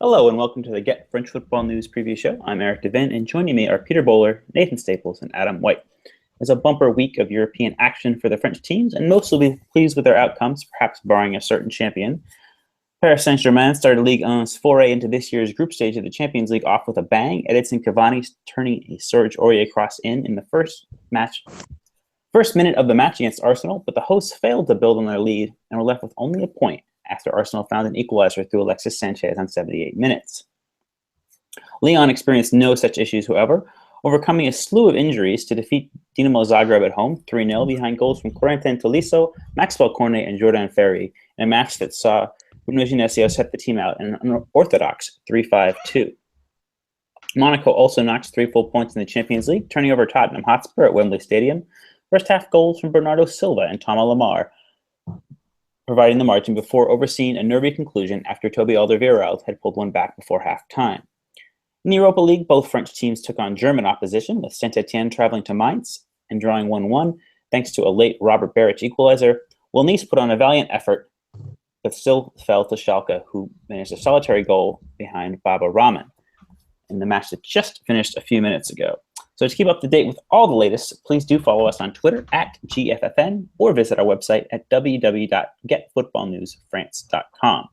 Hello and welcome to the Get French Football News preview show. I'm Eric Devin, and joining me are Peter Bowler, Nathan Staples, and Adam White. It's a bumper week of European action for the French teams, and most will be pleased with their outcomes, perhaps barring a certain champion. Paris Saint-Germain started Ligue 1's foray into this year's group stage of the Champions League off with a bang, Edinson Cavani turning a Serge Aurier cross in the first minute of the match against Arsenal, but the hosts failed to build on their lead and were left with only a point after Arsenal found an equalizer through Alexis Sanchez on 78 minutes. Lyon experienced no such issues, however, overcoming a slew of injuries to defeat Dinamo Zagreb at home 3-0 behind goals from Corentin Tolisso, Maxwell Cornet, and Jordan Ferry in a match that saw Bruno Genesio set the team out in an unorthodox 3-5-2. Monaco also notched 3 full points in the Champions League, turning over Tottenham Hotspur at Wembley Stadium. First half goals from Bernardo Silva and Thomas Lemar, providing the margin before overseeing a nervy conclusion after Toby Alderweireld had pulled one back before half-time. In the Europa League, both French teams took on German opposition, with Saint-Etienne traveling to Mainz and drawing 1-1 thanks to a late Robert Beric equalizer, while Nice put on a valiant effort but still fell to Schalke, who managed a solitary goal behind Baba Rahman in the match that just finished a few minutes ago. So to keep up to date with all the latest, please do follow us on Twitter at GFFN or visit our website at www.getfootballnewsfrance.com.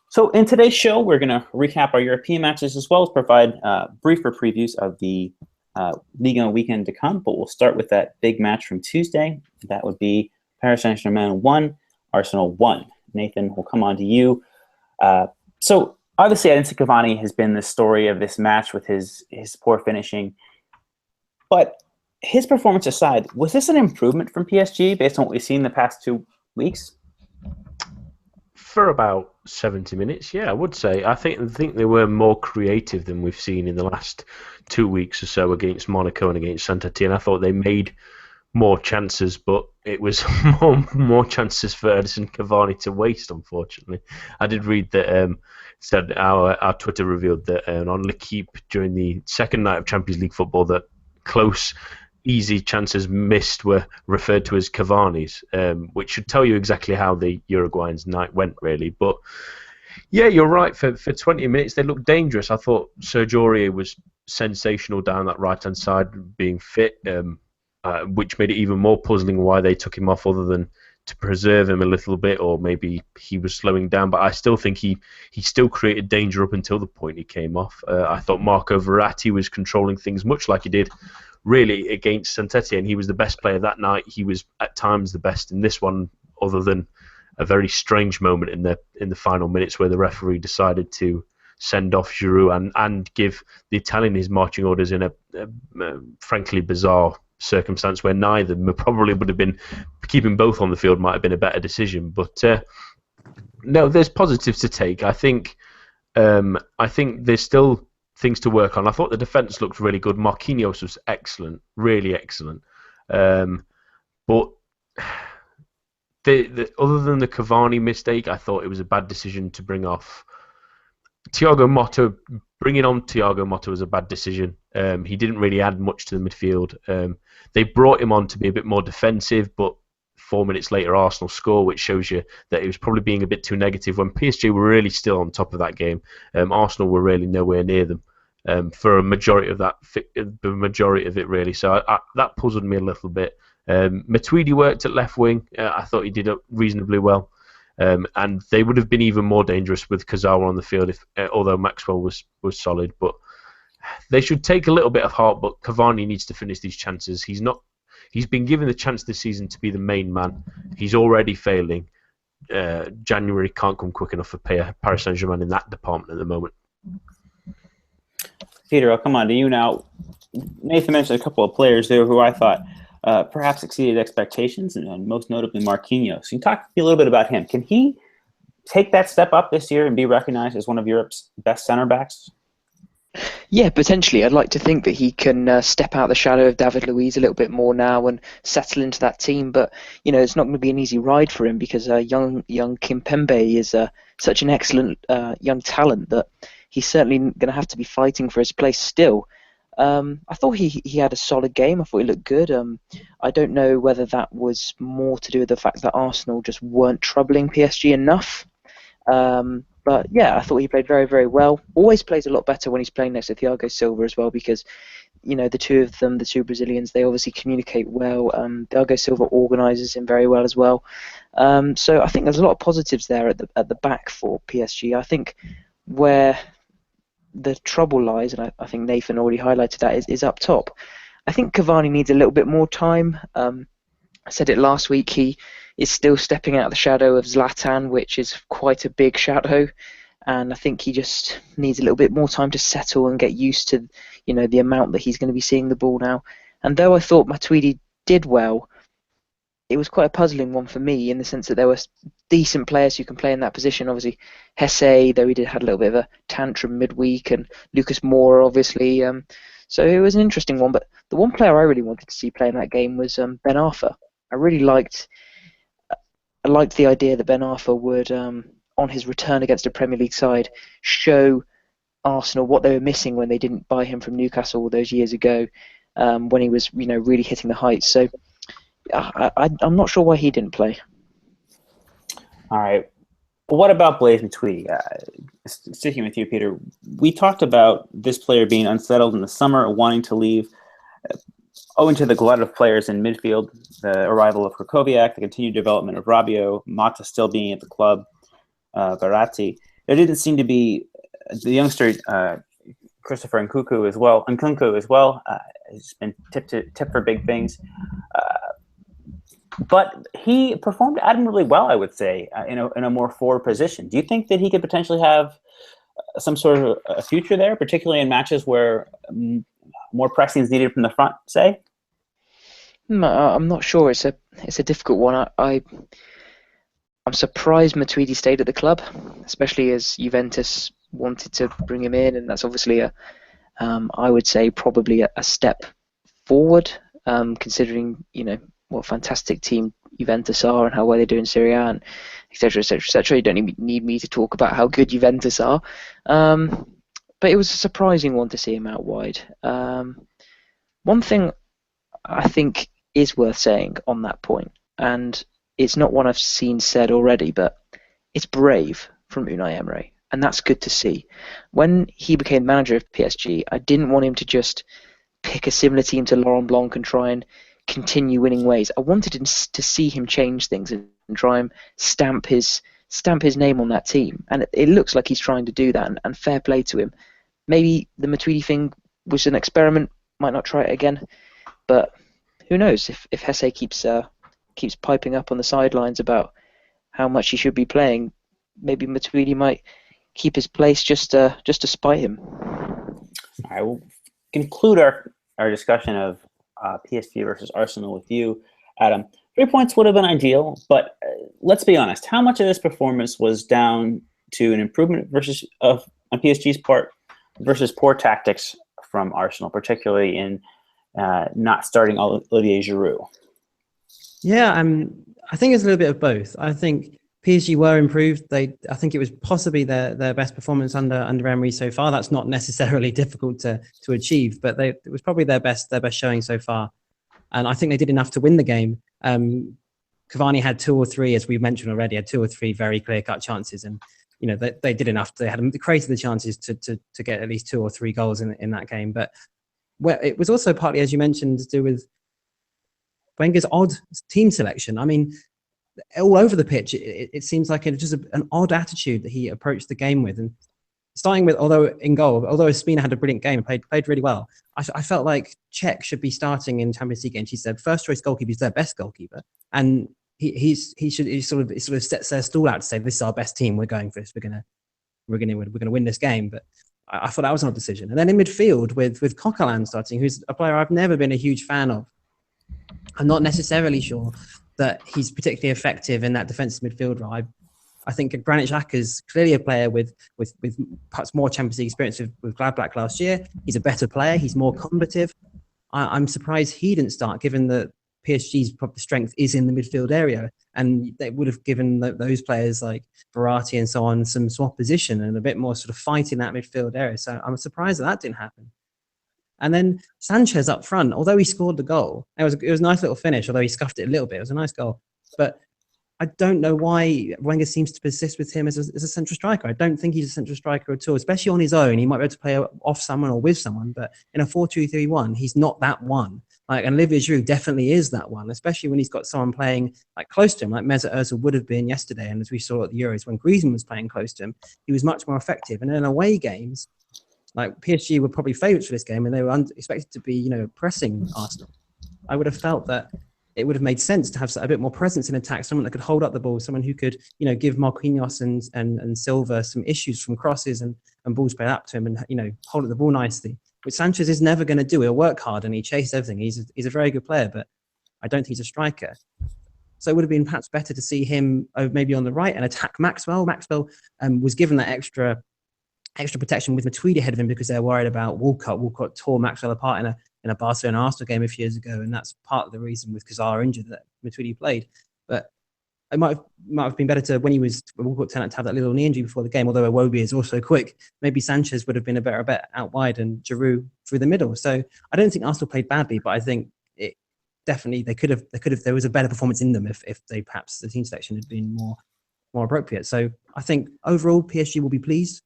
So in today's show, we're going to recap our European matches as well as provide briefer previews of the Ligue 1 weekend to come. But we'll start with that big match from Tuesday. That would be Paris Saint-Germain 1, Arsenal 1. Nathan, we'll come on to you. So obviously, Edinson Cavani has been the story of this match with his poor finishing. But his performance aside, was this an improvement from PSG based on what we've seen the past 2 weeks? For about 70 minutes, yeah, I would say. I think they were more creative than we've seen in the last 2 weeks or so against Monaco and against Saint-Etienne. I thought they made more chances, but it was more chances for Edinson Cavani to waste, unfortunately. I did read that said our Twitter revealed that on L'Equipe during the second night of Champions League football that close, easy chances missed were referred to as Cavani's, which should tell you exactly how the Uruguayan's night went, really. But yeah, you're right. For 20 minutes, they looked dangerous. I thought Serge Aurier was sensational down that right-hand side, being fit, which made it even more puzzling why they took him off, other than to preserve him a little bit, or maybe he was slowing down. But I still think he still created danger up until the point he came off. I thought Marco Verratti was controlling things much like he did really against Saint-Etienne. He was the best player that night. He was at times the best in this one, other than a very strange moment in the final minutes where the referee decided to send off Giroud and give the Italian his marching orders in a frankly bizarre circumstance where neither probably would have been. Keeping both on the field might have been a better decision. But no, there's positives to take. I think there's still things to work on. I thought the defence looked really good. Marquinhos was excellent, really excellent. But other than the Cavani mistake, I thought it was a bad decision to bring off Thiago Motta. Bringing on Thiago Motta was a bad decision. He didn't really add much to the midfield. They brought him on to be a bit more defensive, but 4 minutes later Arsenal score, which shows you that he was probably being a bit too negative. When PSG were really still on top of that game, Arsenal were really nowhere near them for a majority of it, really. So that puzzled me a little bit. Matuidi worked at left wing. I thought he did it reasonably well. And they would have been even more dangerous with Kazawa on the field, although Maxwell was solid. But they should take a little bit of heart. But Cavani needs to finish these chances. He's been given the chance this season to be the main man. He's already failing. January can't come quick enough for Paris Saint-Germain in that department at the moment. Peter, I'll come on to you now. Nathan mentioned a couple of players there who I thought perhaps exceeded expectations, and most notably Marquinhos. Can you talk a little bit about him? Can he take that step up this year and be recognized as one of Europe's best center backs? Yeah, potentially. I'd like to think that he can step out the shadow of David Luiz a little bit more now and settle into that team. But it's not going to be an easy ride for him because young Kimpembe is such an excellent young talent that he's certainly going to have to be fighting for his place still. I thought he had a solid game. I thought he looked good. I don't know whether that was more to do with the fact that Arsenal just weren't troubling PSG enough. But yeah, I thought he played very, very well. Always plays a lot better when he's playing next to Thiago Silva as well, because the two of them, the two Brazilians, they obviously communicate well. Thiago Silva organises him very well as well. So I think there's a lot of positives there at the back for PSG. I think where the trouble lies, and I think Nathan already highlighted that, is up top. I think Cavani needs a little bit more time. I said it last week, he is still stepping out of the shadow of Zlatan, which is quite a big shadow. And I think he just needs a little bit more time to settle and get used to, the amount that he's going to be seeing the ball now. And though I thought Matuidi did well, it was quite a puzzling one for me in the sense that there were decent players who can play in that position. Obviously, Hesse, though he had a little bit of a tantrum midweek, and Lucas Moura, obviously. So it was an interesting one. But the one player I really wanted to see play in that game was Ben Arfa. I really liked the idea that Ben Arfa would, on his return against a Premier League side, show Arsenal what they were missing when they didn't buy him from Newcastle all those years ago, when he was, really hitting the heights. So I'm not sure why he didn't play. All right. Well, what about Blaise Matuidi? Sticking with you, Peter, we talked about this player being unsettled in the summer, wanting to leave. Owing to the glut of players in midfield, the arrival of Krakowiak, the continued development of Rabiot, Mata still being at the club, Verratti, there didn't seem to be the youngster Christopher Nkunku as well. Has been tipped for big things, but he performed admirably well, I would say, in a more forward position. Do you think that he could potentially have some sort of a future there, particularly in matches where more pressing is needed from the front, say? I'm not sure. It's a difficult one. I'm surprised Matuidi stayed at the club, especially as Juventus wanted to bring him in, and that's obviously I would say probably a step forward, considering what a fantastic team Juventus are and how well they do in Serie A, and etc. etc. etc. You don't need me to talk about how good Juventus are, but it was a surprising one to see him out wide. One thing I think is worth saying on that point, and it's not one I've seen said already, but it's brave from Unai Emery, and that's good to see. When he became manager of PSG, I didn't want him to just pick a similar team to Laurent Blanc and try and continue winning ways. I wanted him to see him change things and try and stamp his name on that team, and it looks like he's trying to do that, and fair play to him. Maybe the Matuidi thing was an experiment, might not try it again, but who knows if Hesse keeps piping up on the sidelines about how much he should be playing, maybe Matuidi might keep his place just to spite him. All right, we'll conclude our discussion of PSG versus Arsenal with you, Adam. 3 points would have been ideal, but let's be honest. How much of this performance was down to an improvement on PSG's part versus poor tactics from Arsenal, particularly in not starting Olivier Giroud? Yeah, I think it's a little bit of both. I think PSG were improved. I think it was possibly their best performance under Emery so far. That's not necessarily difficult to achieve, but it was probably their best showing so far. And I think they did enough to win the game. Cavani had 2 or 3, as we mentioned already, had 2 or 3 very clear-cut chances, and they did enough. They created the chances to get at least 2 or 3 goals in that game. But it was also partly, as you mentioned, to do with Wenger's odd team selection. I mean, all over the pitch, it seems like it's just an odd attitude that he approached the game with. And starting with, although Ospina had a brilliant game, played really well, I felt like Cech should be starting in Champions League games. He's their first choice goalkeeper. He's their best goalkeeper, and he sort of sets their stall out to say, "This is our best team. We're going for this. We're gonna win this game." But I thought that was an odd decision. And then in midfield with Coquelin starting, who's a player I've never been a huge fan of. I'm not necessarily sure that he's particularly effective in that defensive midfield role. I think Granit Xhaka is clearly a player with perhaps more Champions League experience with Gladbach last year. He's a better player. He's more combative. I'm surprised he didn't start, given that PSG's probably strength is in the midfield area, and they would have given those players like Verratti and so on some swap position and a bit more sort of fight in that midfield area. So I'm surprised that didn't happen. And then Sanchez up front, although he scored the goal, it was a nice little finish, although he scuffed it a little bit. It was a nice goal. But I don't know why Wenger seems to persist with him as a central striker. I don't think he's a central striker at all, especially on his own. He might be able to play off someone or with someone, but in a 4-2-3-1, he's not that one. Like, and Olivier Giroud definitely is that one, especially when he's got someone playing like close to him, like Mesut Ozil would have been yesterday. And as we saw at the Euros, when Griezmann was playing close to him, he was much more effective. And in away games, like PSG were probably favourites for this game, and they were expected to be, pressing Arsenal. I would have felt that it would have made sense to have a bit more presence in attack, someone that could hold up the ball, someone who could, give Marquinhos and Silva some issues from crosses and balls played up to him and, hold up the ball nicely, which Sanchez is never going to do. He'll work hard and he chases everything. He's a very good player, but I don't think he's a striker. So it would have been perhaps better to see him maybe on the right and attack Maxwell. Maxwell was given that extra protection with Matuidi ahead of him because they're worried about Walcott. Walcott tore Maxwell apart in a Barcelona Arsenal game a few years ago, and that's part of the reason with Kazar injured that Matuidi played. But it might have been better when Walcott turned out to have that little knee injury before the game. Although Iwobi is also quick, maybe Sanchez would have been a better bet out wide and Giroud through the middle. So I don't think Arsenal played badly, but I think it definitely they could have. There was a better performance in them if they perhaps the team selection had been more appropriate. So I think overall PSG will be pleased.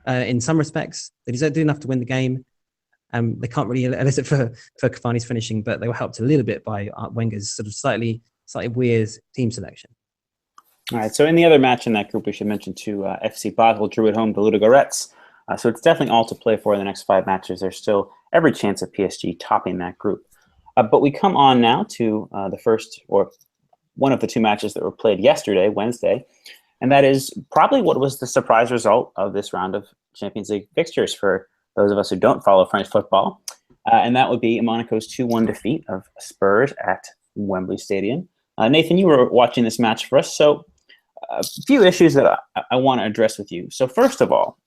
In some respects, they did enough to win the game. They can't really elicit for Cavani's finishing, but they were helped a little bit by Wenger's sort of slightly weird team selection. All right, so in the other match in that group, we should mention too, FC Basel drew at home to Ludogorets. So it's definitely all to play for in the next 5 matches. There's still every chance of PSG topping that group. But we come on now to the first, or one of the 2 matches that were played yesterday, Wednesday, and that is probably what was the surprise result of this round of Champions League fixtures for those of us who don't follow French football. And that would be Monaco's 2-1 defeat of Spurs at Wembley Stadium. Nathan, you were watching this match for us, so a few issues that I want to address with you. So first of all,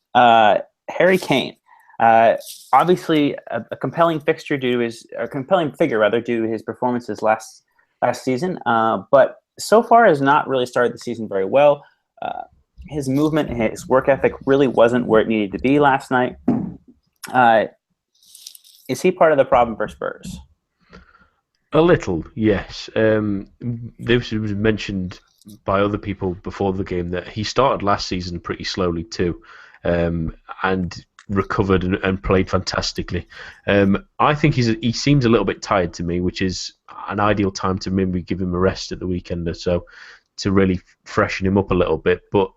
Harry Kane, obviously a compelling figure due to his performances last season, but so far has not really started the season very well. His movement and his work ethic really wasn't where it needed to be last night. Is he part of the problem for Spurs? A little, yes. This was mentioned by other people before the game that he started last season pretty slowly too, and recovered and played fantastically. I think he seems a little bit tired to me, which is an ideal time to maybe give him a rest at the weekend or so to really freshen him up a little bit. But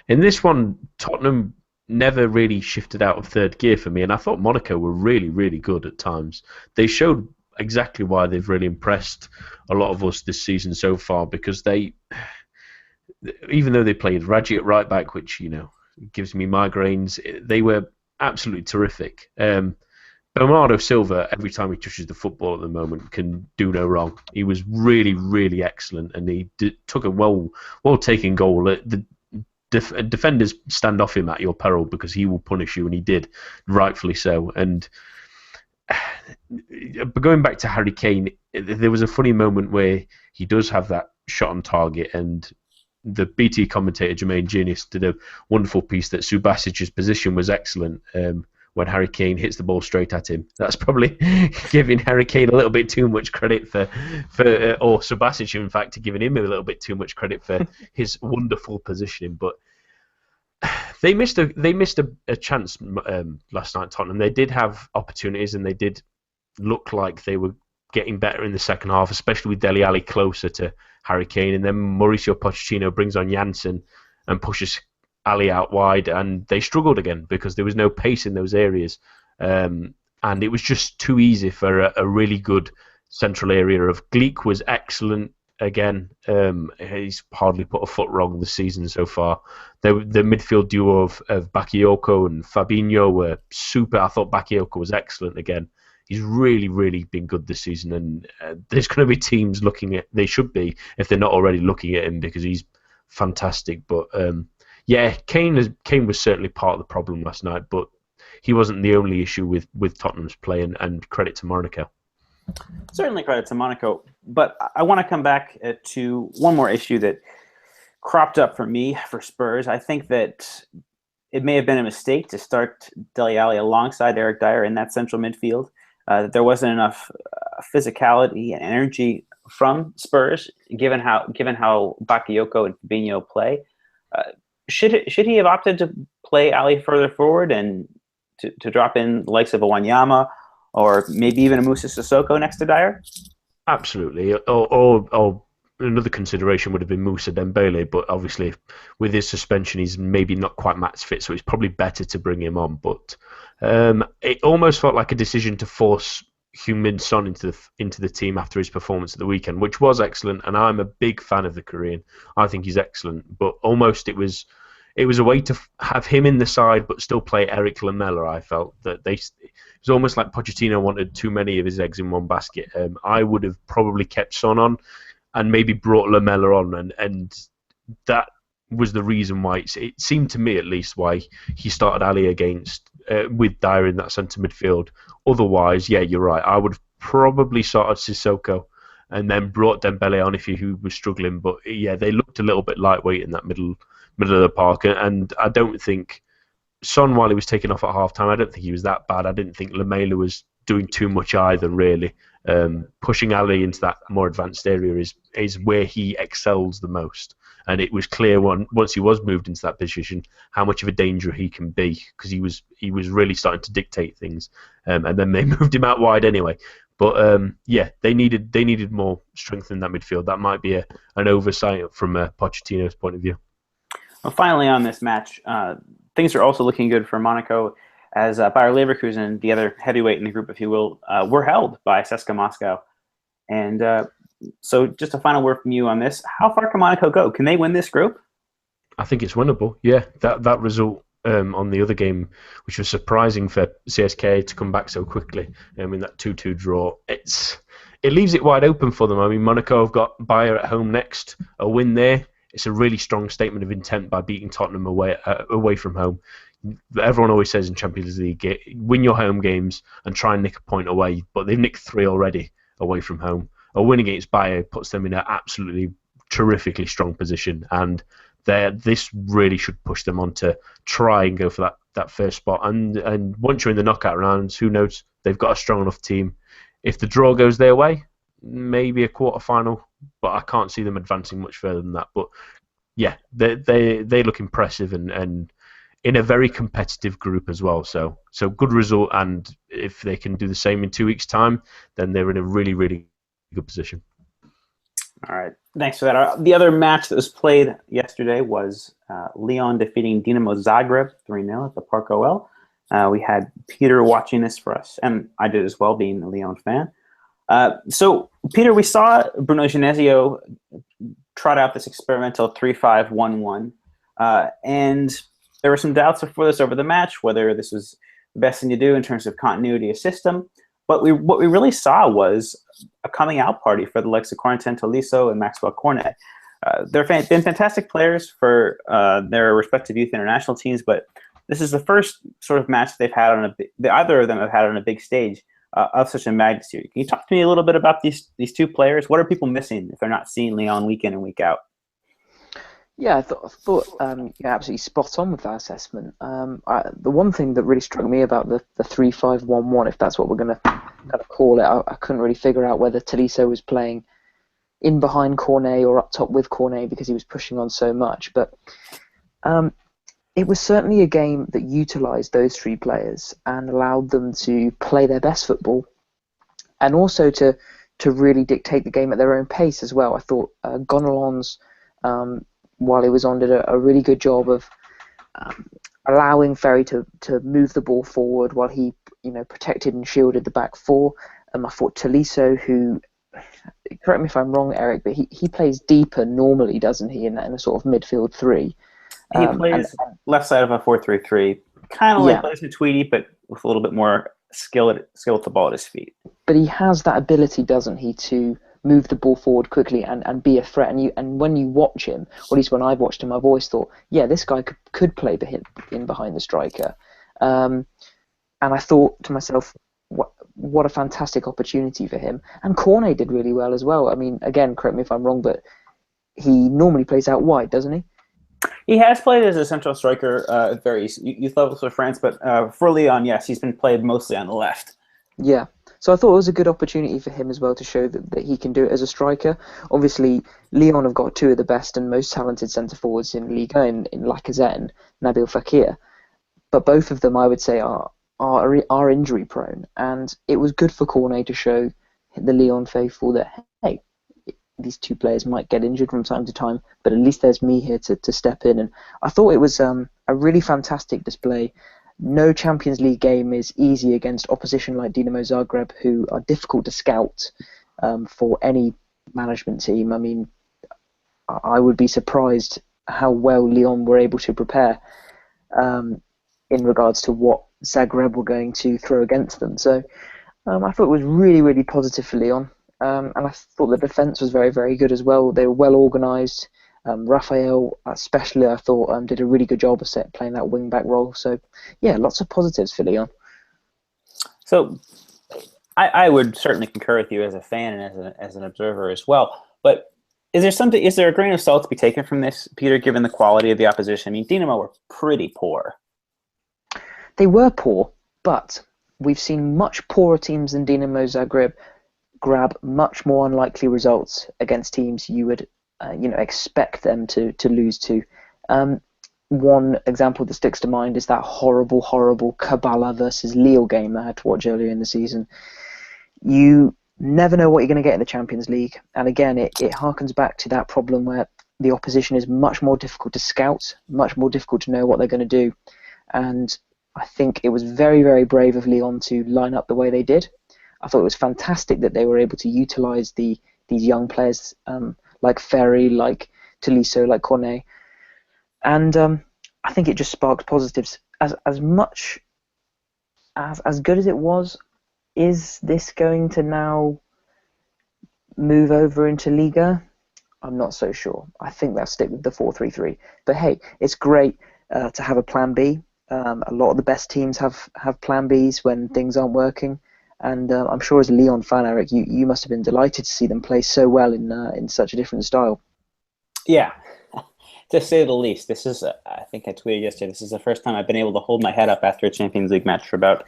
in this one, Tottenham never really shifted out of third gear for me, and I thought Monaco were really, really good at times. They showed exactly why they've really impressed a lot of us this season so far, because even though they played Raji at right back, which gives me migraines, they were absolutely terrific. Bernardo Silva, every time he touches the football at the moment, can do no wrong. He was really, really excellent, and he took a well-taken goal. The defenders stand off him at your peril because he will punish you, and he did, rightfully so. And going back to Harry Kane, there was a funny moment where he does have that shot on target, and the BT commentator Jermaine Genius did a wonderful piece that Subasic's position was excellent when Harry Kane hits the ball straight at him. That's probably giving Harry Kane a little bit too much credit or Subasic, in fact, giving him a little bit too much credit for his wonderful positioning. But they missed a chance last night, Tottenham. They did have opportunities, and they did look like they were getting better in the second half, especially with Dele Alli closer to Harry Kane, and then Mauricio Pochettino brings on Janssen and pushes Ali out wide, and they struggled again because there was no pace in those areas, and it was just too easy for a really good central area of Gleek was excellent again. He's hardly put a foot wrong this season so far. The midfield duo of Bakayoko and Fabinho were super. I thought Bakayoko was excellent again. He's really, really been good this season, and there's going to be teams they should be, if they're not already looking at him, because he's fantastic. But Kane was certainly part of the problem last night, but he wasn't the only issue with Tottenham's play, and credit to Monaco. Certainly credit to Monaco, but I want to come back to one more issue that cropped up for me for Spurs. I think that it may have been a mistake to start Dele Alli alongside Eric Dyer in that central midfield. That there wasn't enough physicality and energy from Spurs, given how Bakayoko and Fabinho play. Should he have opted to play Ali further forward and to drop in the likes of a Wanyama or maybe even a Moussa Sissoko next to Dyer? Absolutely. Or another consideration would have been Moussa Dembele, but obviously with his suspension, he's maybe not quite match fit, so it's probably better to bring him on. But it almost felt like a decision to force Heung-min Son into the team after his performance at the weekend, which was excellent, and I'm a big fan of the Korean. I think he's excellent, but almost it was a way to have him in the side but still play Eric Lamela. I felt that it was almost like Pochettino wanted too many of his eggs in one basket. I would have probably kept Son on and maybe brought Lamela on, and that was the reason why it seemed to me at least why he started Ali against with Dyer in that centre midfield. Otherwise, yeah, you're right. I would have probably started Sissoko and then brought Dembele on if he was struggling. But yeah, they looked a little bit lightweight in that middle of the park, and I don't think Son, while he was taken off at half time, I don't think he was that bad. I didn't think Lamela was doing too much either, really. Pushing Ali into that more advanced area is where he excels the most. And it was clear once he was moved into that position how much of a danger he can be, because he was really starting to dictate things. And then they moved him out wide anyway. But yeah, they needed more strength in that midfield. That might be an oversight from Pochettino's point of view. Well, finally on this match, things are also looking good for Monaco, as Bayer Leverkusen, the other heavyweight in the group, if you will, were held by CSKA Moscow. And so just a final word from you on this. How far can Monaco go? Can they win this group? I think it's winnable, yeah. That result on the other game, which was surprising for CSKA to come back so quickly, in that 2-2 draw, it leaves it wide open for them. I mean, Monaco have got Bayer at home next. A win there, it's a really strong statement of intent by beating Tottenham away from home. Everyone always says in Champions League, win your home games and try and nick a point away, but they've nicked 3 already away from home. A win against Bayer puts them in an absolutely terrifically strong position, and this really should push them on to try and go for that first spot. And once you're in the knockout rounds, who knows? They've got a strong enough team. If the draw goes their way, maybe a quarter-final, but I can't see them advancing much further than that. But yeah, they look impressive and in a very competitive group as well. So good result, and if they can do the same in 2 weeks' time, then they're in a really, really good position. All right, thanks for that. The other match that was played yesterday was Lyon defeating Dinamo Zagreb 3-0 at the Park OL. We had Peter watching this for us, and I did as well, being a Lyon fan. So, Peter, we saw Bruno Genesio trot out this experimental 3-5-1-1, and there were some doubts before this over the match, whether this was the best thing to do in terms of continuity of system. But what we really saw was a coming out party for the likes of Corentin Tolisso and Maxwell Cornet. They're been fantastic players for their respective youth international teams, but this is the first sort of match they've had either of them have had on a big stage of such a magnitude. Can you talk to me a little bit about these two players? What are people missing if they're not seeing Lyon week in and week out? Yeah, I thought you're absolutely spot on with that assessment. The one thing that really struck me about the 3-5-1-1, if that's what we're going to kind of call it, I couldn't really figure out whether Tolisso was playing in behind Cornet or up top with Cornet because he was pushing on so much. But it was certainly a game that utilised those 3 players and allowed them to play their best football, and also to really dictate the game at their own pace as well. I thought Gonalons, while he was on, did a really good job of allowing Ferry to move the ball forward while he protected and shielded the back 4. I thought Tolisso, who, correct me if I'm wrong, Eric, but he plays deeper normally, doesn't he, in a sort of midfield 3. He plays left side of a 4-3-3, kind of like plays in Tweedy, but with a little bit more skill with the ball at his feet. But he has that ability, doesn't he, to move the ball forward quickly and be a threat. And when you watch him, or at least when I've watched him, I've always thought, yeah, this guy could play in behind the striker. And I thought to myself, what a fantastic opportunity for him. And Cornet did really well as well. I mean, again, correct me if I'm wrong, but he normally plays out wide, doesn't he? He has played as a central striker at various youth levels for France, but for Lyon, yes, he's been played mostly on the left. Yeah. So I thought it was a good opportunity for him as well to show that he can do it as a striker. Obviously, Lyon have got two of the best and most talented centre-forwards in Liga in Lacazette and Nabil Fekir. But both of them, I would say, are injury prone, and it was good for Cornet to show the Lyon faithful that, hey, these two players might get injured from time to time, but at least there's me here to step in. And I thought it was a really fantastic display. No Champions League game is easy against opposition like Dinamo Zagreb, who are difficult to scout for any management team. I mean, I would be surprised how well Lyon were able to prepare in regards to what Zagreb were going to throw against them. So I thought it was really, really positive for Lyon. And I thought the defence was very, very good as well. They were well organised. Raphael, especially, I thought, did a really good job of playing that wing-back role. So, yeah, lots of positives for Lyon. So I would certainly concur with you as a fan and as an observer as well. But is there a grain of salt to be taken from this, Peter, given the quality of the opposition? I mean, Dinamo were pretty poor. They were poor, but we've seen much poorer teams than Dinamo Zagreb grab much more unlikely results against teams you would expect them to lose to. One example that sticks to mind is that horrible Kabbalah versus Lille game I had to watch earlier in the season. You never know what you're going to get in the Champions League, and again, it harkens back to that problem where the opposition is much more difficult to scout, much more difficult to know what they're going to do, and I think it was very, very brave of Lyon to line up the way they did. I thought it was fantastic that they were able to utilise these young players like Ferry, like Tolisso, like Cornet. And I think it just sparked positives. As much as good as it was, is this going to now move over into Liga? I'm not so sure. I think they'll stick with the 4-3-3. But hey, it's great to have a plan B. A lot of the best teams have plan Bs when things aren't working. And I'm sure as a Lyon fan, Eric, you must have been delighted to see them play so well in such a different style. Yeah, to say the least. This is, I think I tweeted yesterday, this is the first time I've been able to hold my head up after a Champions League match for about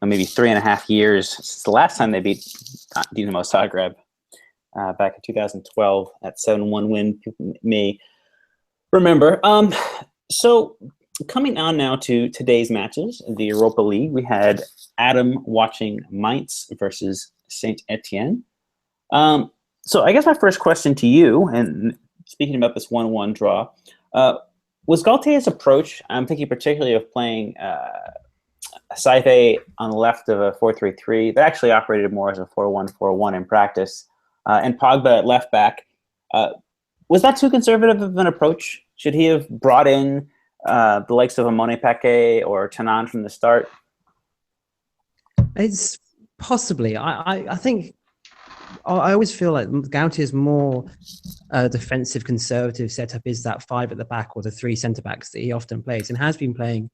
maybe 3.5 years. Since the last time they beat Dinamo Zagreb back in 2012, that 7-1 win, people may remember. So coming on now to today's matches, the Europa League, we had Adam watching Mainz versus Saint Etienne. So I guess my first question to you, and speaking about this 1-1 draw, was Galtier's approach, I'm thinking particularly of playing Saife on the left of a 4-3-3, that actually operated more as a 4-1-4-1 in practice, and Pogba at left back. Was that too conservative of an approach? Should he have brought in the likes of Amone Pake or Tanan from the start? It's possibly. I think I always feel like Gautier's more defensive, conservative setup is that 5 at the back or the 3 centre backs that he often plays and has been playing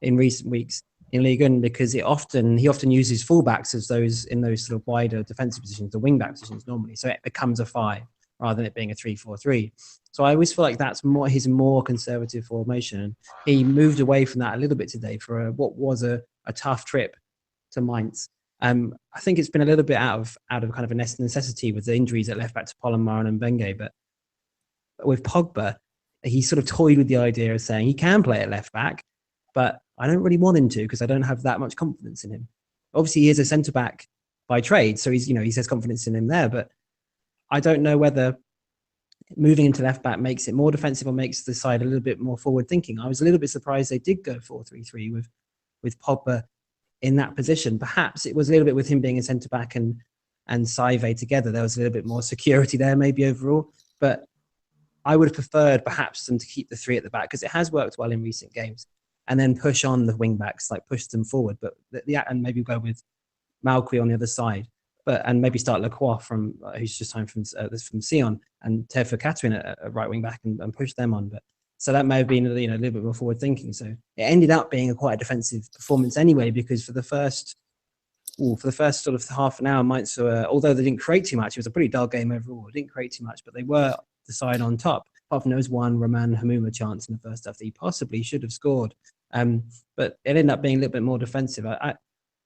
in recent weeks in Ligue 1, because he often uses fullbacks as those in those sort of wider defensive positions, the wing back positions normally. So it becomes a 5 rather than it being a 3-4-3. So I always feel like that's his more conservative formation. And he moved away from that a little bit today for what was a tough trip to Mainz. I think it's been a little bit out of kind of a necessity with the injuries at left back to Polomar and Benge. But with Pogba, he sort of toyed with the idea of saying he can play at left back, but I don't really want him to because I don't have that much confidence in him. Obviously, he is a centre back by trade, so he says confidence in him there. But I don't know whether moving into left back makes it more defensive or makes the side a little bit more forward thinking. I was a little bit surprised they did go 4-3-3 with Pogba in that position. Perhaps it was a little bit with him being a centre back and Saive together. There was a little bit more security there, maybe overall. But I would have preferred perhaps them to keep the 3 at the back because it has worked well in recent games, and then push on the wing backs, like push them forward. But and maybe go with Malqui on the other side. And maybe start Lacroix who's just home from Sion, and Tefo Catherine at right wing back and push them on. But so that may have been a little bit more forward thinking. So it ended up being quite a defensive performance anyway, because for the first sort of half an hour, Mainz, although they didn't create too much, it was a pretty dull game overall. They didn't create too much, but they were the side on top. Apart from there was one Roman Hamuma chance in the first half that he possibly should have scored. But it ended up being a little bit more defensive.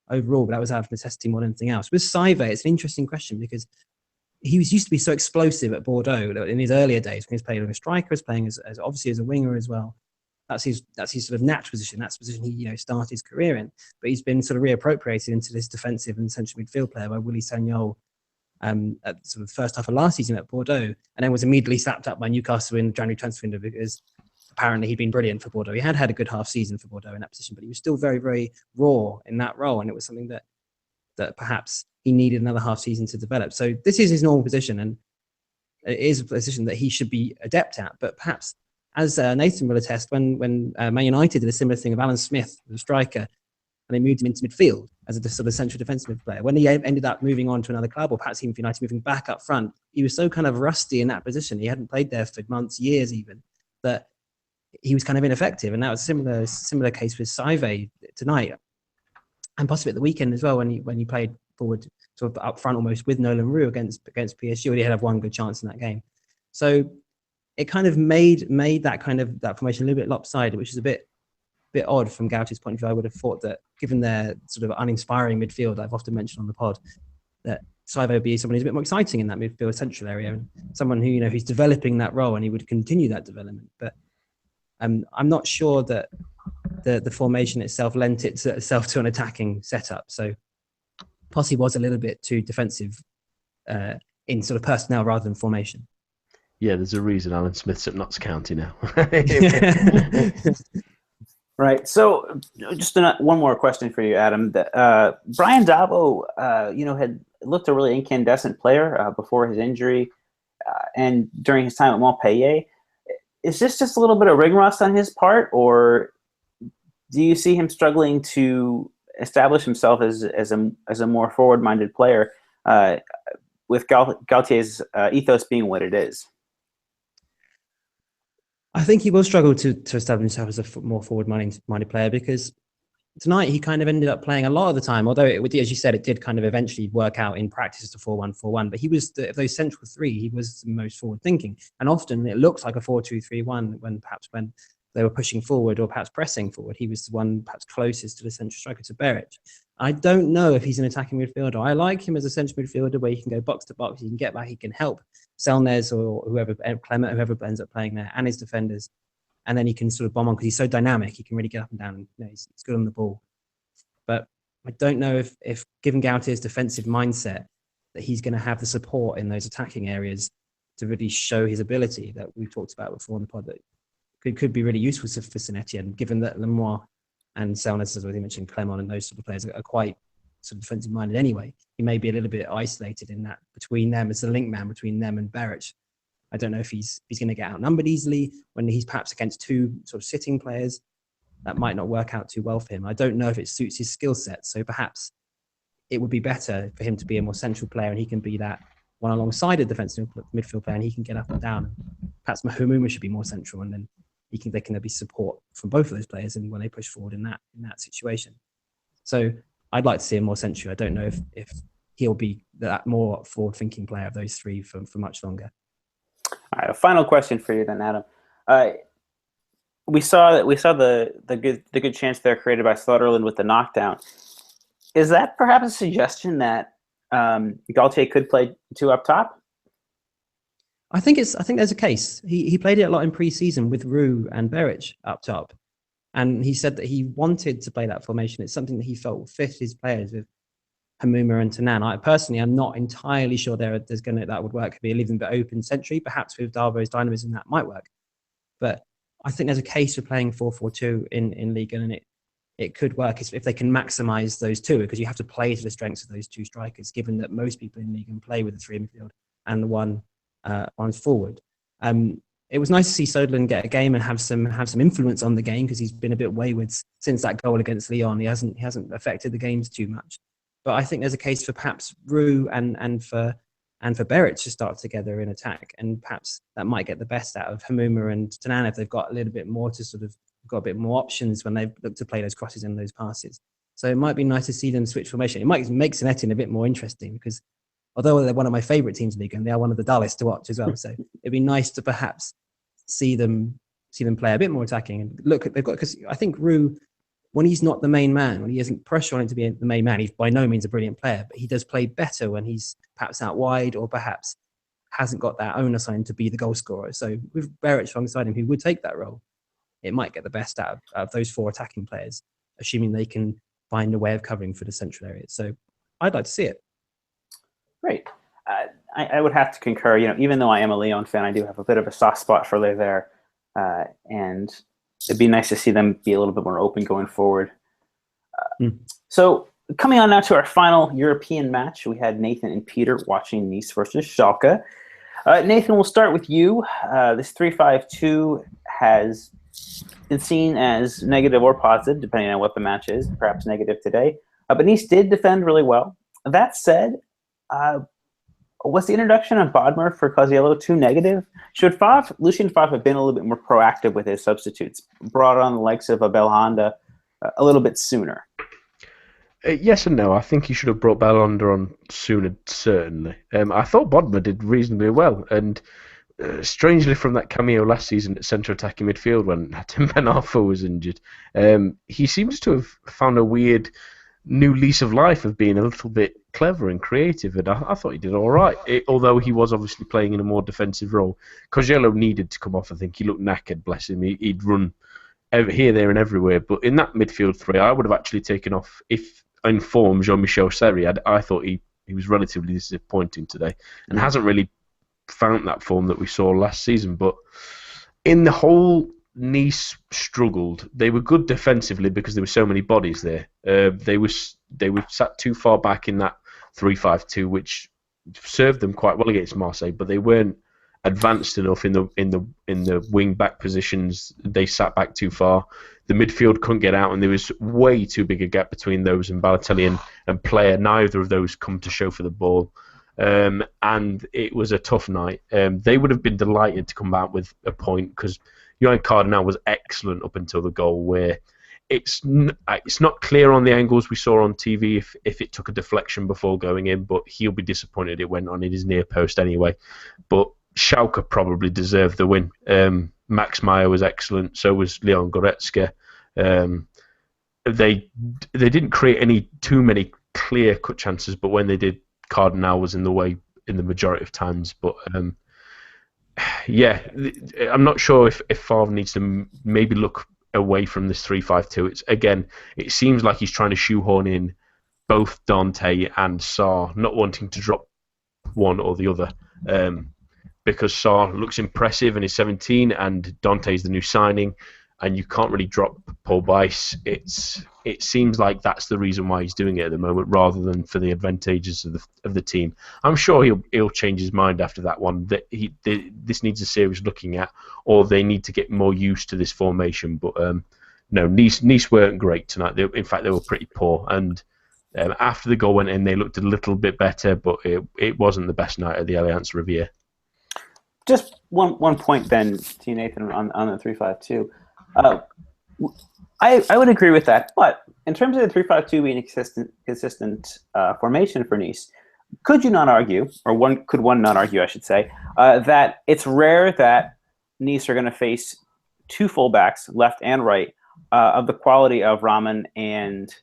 overall, but that was out of necessity more than anything else. With Saive, it's an interesting question because he used to be so explosive at Bordeaux in his earlier days when he was playing as a striker, was playing as obviously as a winger as well. That's his sort of natural position. That's the position he started his career in. But he's been sort of reappropriated into this defensive and central midfield player by Willy Sagnol at sort of the first half of last season at Bordeaux, and then was immediately slapped up by Newcastle in the January transfer window because apparently he'd been brilliant for Bordeaux. He had a good half season for Bordeaux in that position, but he was still very, very raw in that role, and it was something that perhaps he needed another half season to develop. So this is his normal position, and it is a position that he should be adept at. But perhaps, as Nathan will attest, when Man United did a similar thing of Alan Smith, the striker, and they moved him into midfield as a sort of central defensive player. When he ended up moving on to another club, or perhaps even for United moving back up front, he was so kind of rusty in that position. He hadn't played there for months, years even, that he was kind of ineffective. And that was a similar case with Saive tonight, and possibly at the weekend as well when he played forward sort of up front almost with Nolan Roux against PSG. He had one good chance in that game. So it kind of made that formation a little bit lopsided, which is a bit odd from Gautier's point of view. I would have thought that given their sort of uninspiring midfield, I've often mentioned on the pod, that Saive would be someone who's a bit more exciting in that midfield central area, and someone who who's developing that role, and he would continue that development. But I'm not sure that the formation itself lent itself to an attacking setup. So Posse was a little bit too defensive in sort of personnel rather than formation. Yeah, there's a reason Alan Smith's at Notts County now. Right. So just one more question for you, Adam. Brian Dabo, had looked a really incandescent player before his injury and during his time at Montpellier. Is this just a little bit of ring rust on his part, or do you see him struggling to establish himself as a more forward-minded player with Gautier's ethos being what it is? I think he will struggle to establish himself as a more forward-minded player, because tonight he kind of ended up playing a lot of the time, although as you said, it did kind of eventually work out in practice as a 4-1-4-1, but he was, of those central three, he was the most forward-thinking. And often it looks like a 4-2-3-1 when they were pushing forward or perhaps pressing forward. He was the one perhaps closest to the central striker, to Beric. I don't know if he's an attacking midfielder. I like him as a central midfielder where he can go box to box, he can get back, he can help Selnes or whoever, Clement, whoever ends up playing there, and his defenders. And then he can sort of bomb on because he's so dynamic. He can really get up and down. And, he's good on the ball. But I don't know if given Gautier's defensive mindset, that he's going to have the support in those attacking areas to really show his ability that we've talked about before in the pod, that could be really useful for Saint-Etienne, given that Lemoine and Selnes, as we mentioned, Clement and those sort of players are quite sort of defensive minded anyway. He may be a little bit isolated in that between them, as the link man between them and Beric. I don't know if he's going to get outnumbered easily when he's perhaps against two sort of sitting players. That might not work out too well for him. I don't know if it suits his skill set. So perhaps it would be better for him to be a more central player, and he can be that one alongside a defensive midfield player, and he can get up and down. Perhaps Mahmouma should be more central, and then there can be support from both of those players, and when they push forward in that situation. So I'd like to see him more central. I don't know if he'll be that more forward-thinking player of those three for much longer. All right, a final question for you then, Adam. We saw the good chance there created by Slaughterland with the knockdown. Is that perhaps a suggestion that Gautier could play two up top? I think there's a case. He played it a lot in pre-season with Roux and Beric up top, and he said that he wanted to play that formation. It's something that he felt would fit his players with Hamouma and Tanan. I personally am not entirely sure that would work. Could be a little bit open century, perhaps with Darbo's dynamism that might work. But I think there's a case for playing 4-4-2 in Ligue 1, and it could work if they can maximise those two, because you have to play to the strengths of those two strikers, given that most people in Ligue 1 play with the three in midfield and the one's forward. It was nice to see Soderlund get a game and have some influence on the game, because he's been a bit wayward since that goal against Lyon. He hasn't affected the games too much. But I think there's a case for perhaps Roux and for Beric to start together in attack, and perhaps that might get the best out of Hamouma and Tanan if they've got a little bit more got a bit more options when they've looked to play those crosses and those passes. So it might be nice to see them switch formation. It might make Saint-Etienne a bit more interesting, because although they're one of my favourite teams in the league, and they are one of the dullest to watch as well. So it'd be nice to perhaps see them play a bit more attacking and look at because I think Roux when he's not the main man, when he isn't pressure on him to be the main man, he's by no means a brilliant player, but he does play better when he's perhaps out wide or perhaps hasn't got that onus on him to be the goal scorer. So with Beric alongside him, who would take that role, it might get the best out of those 4 attacking players, assuming they can find a way of covering for the central areas. So I'd like to see it. Great. I would have to concur. Even though I am a Lyon fan, I do have a bit of a soft spot for Le Vert, and it'd be nice to see them be a little bit more open going forward. So coming on now to our final European match, we had Nathan and Peter watching Nice versus Schalke. Nathan, we'll start with you. This 3-5-2 has been seen as negative or positive, depending on what the match is, perhaps negative today. But Nice did defend really well. That said, was the introduction of Bodmer for Cosiello too negative? Should Lucien Favre have been a little bit more proactive with his substitutes, brought on the likes of Abel Honda a little bit sooner? Yes and no. I think he should have brought Belhanda on sooner, certainly. I thought Bodmer did reasonably well, and strangely from that cameo last season at centre attacking midfield when Tim Ben Arfa was injured, he seems to have found a weird new lease of life of being a little bit clever and creative, and I thought he did all right, although he was obviously playing in a more defensive role. Cosiello needed to come off. I think he looked knackered, bless him. He'd run here, there and everywhere, but in that midfield 3, I would have actually taken off, if in form, Jean-Michel Seri. I thought he was relatively disappointing today and hasn't really found that form that we saw last season. But in the whole, Nice struggled. They were good defensively because there were so many bodies there. They were sat too far back in that 3-5-2, which served them quite well against Marseille, but they weren't advanced enough in the wing back positions. They sat back too far. The midfield couldn't get out, and there was way too big a gap between those and Balotelli and Player. Neither of those come to show for the ball. And it was a tough night. They would have been delighted to come out with a point because Johan Cardinal was excellent up until the goal, where it's not clear on the angles we saw on TV if it took a deflection before going in, but he'll be disappointed it went on in his near post anyway. But Schalke probably deserved the win. Max Meyer was excellent, so was Leon Goretzka. They didn't create too many clear-cut chances, but when they did, Cardinal was in the way in the majority of times. But I'm not sure if Favre needs to maybe look away from this 3-5-2. It seems like he's trying to shoehorn in both Dante and Sarr, not wanting to drop one or the other. Because Sarr looks impressive and is 17, and Dante's the new signing, and you can't really drop Paul Bice. It seems like that's the reason why he's doing it at the moment, rather than for the advantages of the team. I'm sure he'll change his mind after that one. That this needs a serious looking at, or they need to get more used to this formation. But no, Nice weren't great tonight. In fact, they were pretty poor. And after the goal went in, they looked a little bit better, but it wasn't the best night at the Allianz Riviera. Just one point then to you, Nathan, on the 3-5-2. I would agree with that, but in terms of the 3-5-2 being a consistent formation for Nice, could you not argue, or could one not argue, I should say, that it's rare that Nice are going to face 2 fullbacks, left and right, of the quality of Rahman and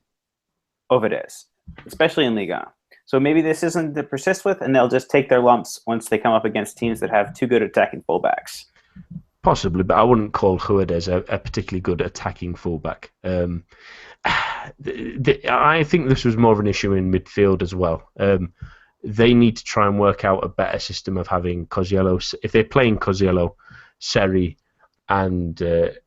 Ovidez, especially in Ligue 1. So maybe this isn't to persist with, and they'll just take their lumps once they come up against teams that have 2 good attacking fullbacks. Possibly, but I wouldn't call Huerdes a particularly good attacking fullback. I think this was more of an issue in midfield as well. They need to try and work out a better system of having Cosiello. If they're playing Cosiello, Seri, and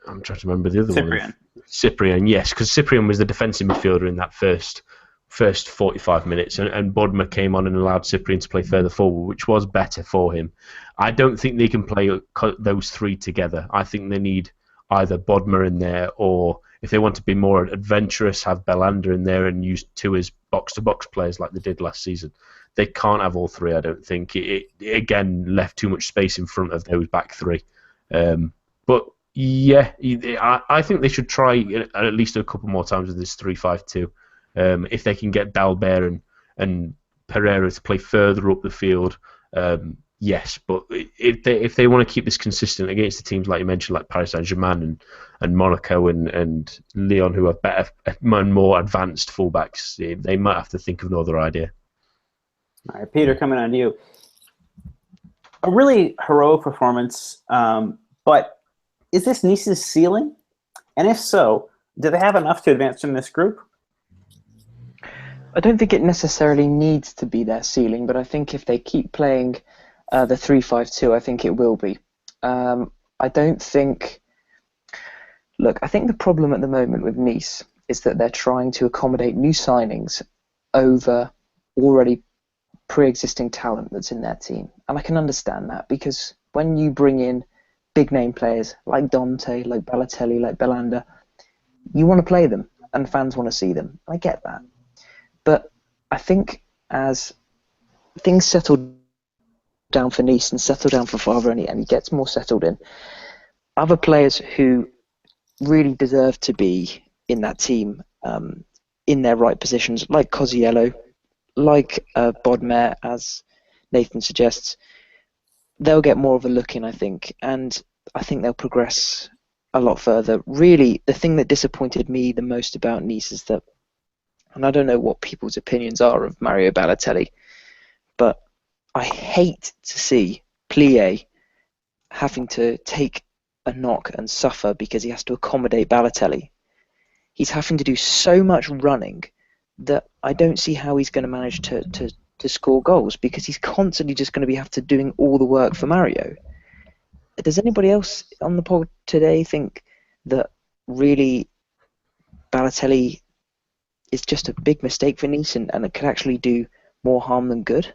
I'm trying to remember the other one. Cyprian, yes, because Cyprian was the defensive midfielder in that first 45 minutes, and Bodmer came on and allowed Cyprian to play further forward, which was better for him. I don't think they can play those 3 together. I think they need either Bodmer in there, or if they want to be more adventurous, have Belhanda in there and use 2 as box-to-box players like they did last season. They can't have all 3, I don't think. It again left too much space in front of those back 3. But yeah, I think they should try at least a couple more times with this 3-5-2. If they can get Dalbert and Pereira to play further up the field, yes, but if they want to keep this consistent against the teams like you mentioned, like Paris Saint-Germain and Monaco and Lyon, who have better and more advanced fullbacks, they might have to think of another idea. All right, Peter, coming on to you. A really heroic performance, but is this Nice's ceiling? And if so, do they have enough to advance in this group? I don't think it necessarily needs to be their ceiling, but I think if they keep playing the 3-5-2, I think it will be. I don't think... Look, I think the problem at the moment with Nice is that they're trying to accommodate new signings over already pre-existing talent that's in their team. And I can understand that, because when you bring in big-name players like Dante, like Balotelli, like Belanda, you want to play them, and fans want to see them. I get that. But I think as things settle down for Nice and settle down for Favre, and he gets more settled in, other players who really deserve to be in that team, in their right positions, like Cosiello, like Bodmer, as Nathan suggests, they'll get more of a look in, I think, and I think they'll progress a lot further. Really, the thing that disappointed me the most about Nice is that, and I don't know what people's opinions are of Mario Balotelli, but I hate to see Plié having to take a knock and suffer because he has to accommodate Balotelli. He's having to do so much running that I don't see how he's going to manage to score goals, because he's constantly just going to have to doing all the work for Mario. Does anybody else on the pod today think that really Balotelli is just a big mistake for Nice and it could actually do more harm than good?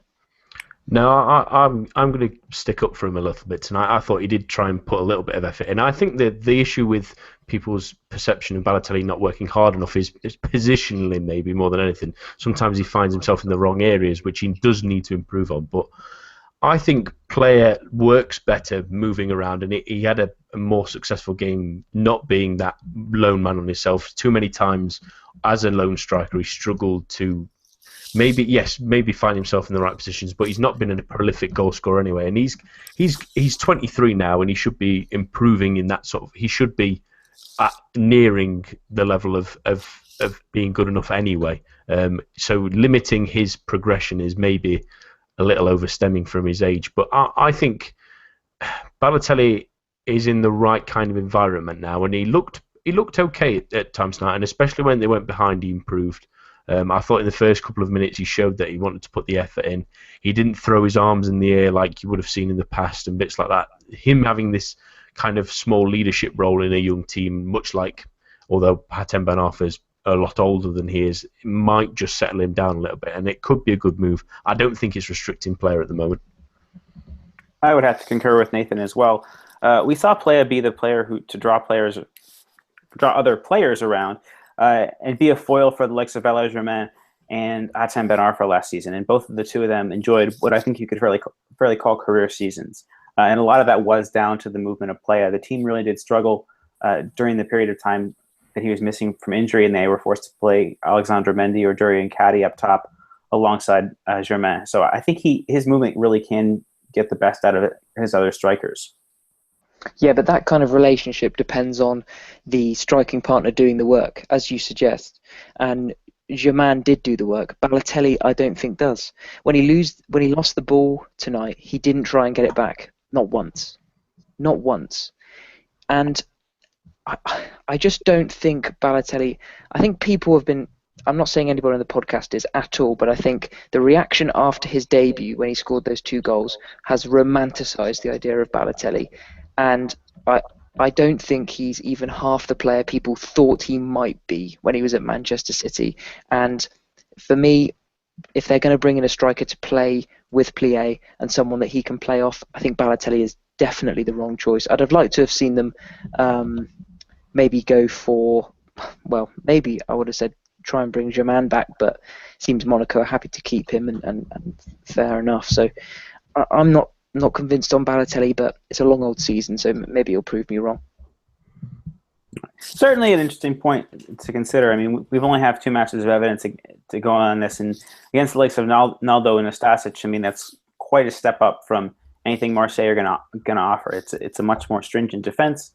No, I'm going to stick up for him a little bit tonight. I thought he did try and put a little bit of effort in. I think that the issue with people's perception of Balotelli not working hard enough is positionally, maybe more than anything. Sometimes he finds himself in the wrong areas, which he does need to improve on. But I think player works better moving around, and he had a more successful game not being that lone man on himself. Too many times as a lone striker, he struggled to maybe find himself in the right positions, but he's not been a prolific goal scorer anyway. And he's 23 now, and he should be improving in that sort of. He should be nearing the level of being good enough anyway. So limiting his progression is maybe a little overstemming from his age. But I think Balotelli is in the right kind of environment now, and he looked okay at times tonight, and especially when they went behind, he improved. I thought in the first couple of minutes he showed that he wanted to put the effort in. He didn't throw his arms in the air like you would have seen in the past and bits like that. Him having this kind of small leadership role in a young team, much like, although Hatem Ben Arfa's a lot older than he is, it might just settle him down a little bit, and it could be a good move. I don't think it's restricting player at the moment. I would have to concur with Nathan as well. We saw Playa be the player to draw other players around, and be a foil for the likes of Valère Germain and Hatem Ben Arfa last season. And both of the two of them enjoyed what I think you could fairly call career seasons. And a lot of that was down to the movement of Playa. The team really did struggle during the period of time that he was missing from injury, and they were forced to play Alexandre Mendy or Durian Caddy up top alongside Germain. So I think his movement really can get the best out of his other strikers. Yeah, but that kind of relationship depends on the striking partner doing the work, as you suggest. And Germain did do the work. Balotelli, I don't think, does. When he lost the ball tonight, he didn't try and get it back. Not once. Not once. And I just don't think Balotelli... I think people have been... I'm not saying anybody on the podcast is at all, but I think the reaction after his debut when he scored those 2 goals has romanticised the idea of Balotelli. And I don't think he's even half the player people thought he might be when he was at Manchester City. And for me, if they're going to bring in a striker to play with Plié and someone that he can play off, I think Balotelli is definitely the wrong choice. I'd have liked to have seen them maybe go for, well, maybe I would have said try and bring Germain back, but it seems Monaco are happy to keep him, and fair enough. So I'm not convinced on Balotelli, but it's a long old season, so maybe he'll prove me wrong. Certainly an interesting point to consider. I mean, we've only have 2 matches of evidence to go on this, and against the likes of Naldo and Nastasic, I mean, that's quite a step up from anything Marseille are gonna offer. It's a much more stringent defense,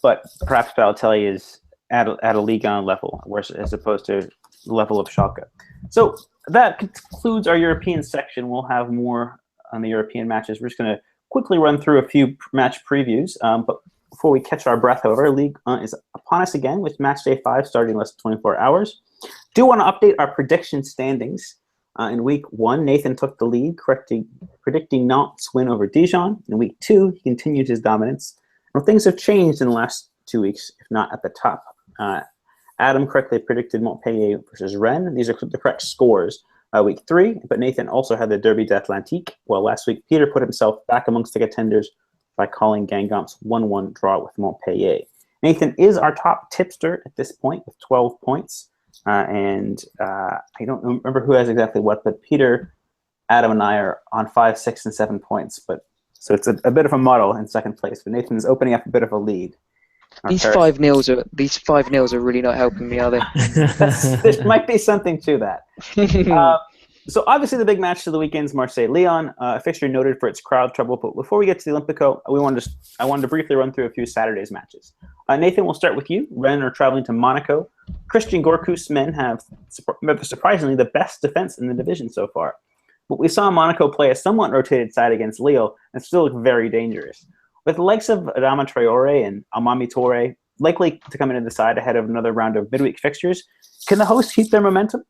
but perhaps Balotelli is at a Ligue 1 level, as opposed to the level of Schalke. So that concludes our European section. We'll have more on the European matches. We're just going to quickly run through a few match previews. But before we catch our breath, however, Ligue 1 is upon us again with match day 5 starting in less than 24 hours. Do want to update our prediction standings. In week 1, Nathan took the lead, predicting Nantes' win over Dijon. In week 2, he continued his dominance. Well, things have changed in the last 2 weeks, if not at the top. Adam correctly predicted Montpellier versus Rennes. These are the correct scores. Week 3, but Nathan also had the Derby d'Atlantique. Well, last week, Peter put himself back amongst the contenders by calling Gangamp's 1-1 draw with Montpellier. Nathan is our top tipster at this point with 12 points. And I don't remember who has exactly what, but Peter, Adam, and I are on 5, 6, and 7 points. So it's a bit of a muddle in second place, but Nathan's opening up a bit of a lead. These 5-0s are really not helping me, are they? There might be something to that. So obviously the big match of the weekend is Marseille-Lyon, a fixture noted for its crowd trouble. But before we get to the Olympico, I wanted to briefly run through a few Saturday's matches. Nathan, we'll start with you. Rennes are traveling to Monaco. Christian Gourcuff's men have surprisingly the best defense in the division so far. But we saw Monaco play a somewhat rotated side against Lille and still look very dangerous. With the likes of Adama Traore and Amami Toure likely to come into the side ahead of another round of midweek fixtures, can the hosts keep their momentum?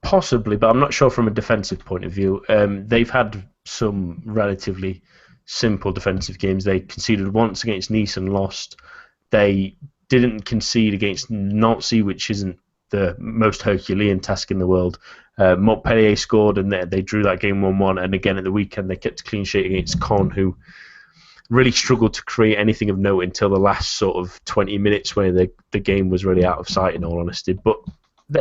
Possibly, but I'm not sure from a defensive point of view. They've had some relatively simple defensive games. They conceded once against Nice and lost. They didn't concede against Nancy, which isn't the most Herculean task in the world. Montpellier scored and they drew that game 1-1, and again at the weekend they kept a clean sheet against Caen, who really struggled to create anything of note until the last sort of 20 minutes where the game was really out of sight, in all honesty. But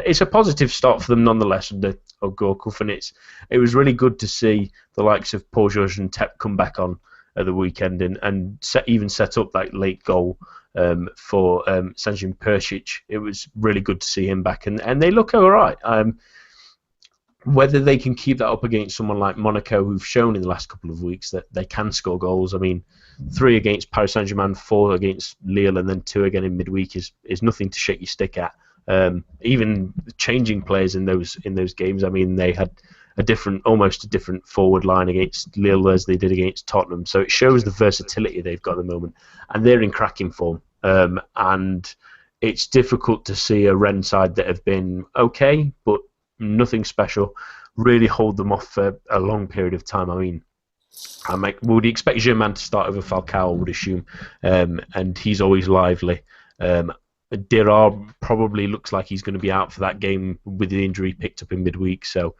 it's a positive start for them nonetheless under Gourcuff, and it was really good to see the likes of Paul Georges and Tep come back on at the weekend and set up that late goal for Sanjin Persic. It was really good to see him back, and they look all right. Whether they can keep that up against someone like Monaco, who've shown in the last couple of weeks that they can score goals. I mean, 3 against Paris Saint-Germain, 4 against Lille, and then 2 again in midweek is nothing to shake your stick at. Even changing players in those games. I mean, they had almost a different forward line against Lille as they did against Tottenham. So it shows the versatility they've got at the moment, and they're in cracking form. And it's difficult to see a Rennes side that have been okay, but nothing special, really hold them off for a long period of time. I mean, would expect Germain to start over Falcao, I would assume, and he's always lively. Dirard probably looks like he's going to be out for that game with the injury picked up in midweek, so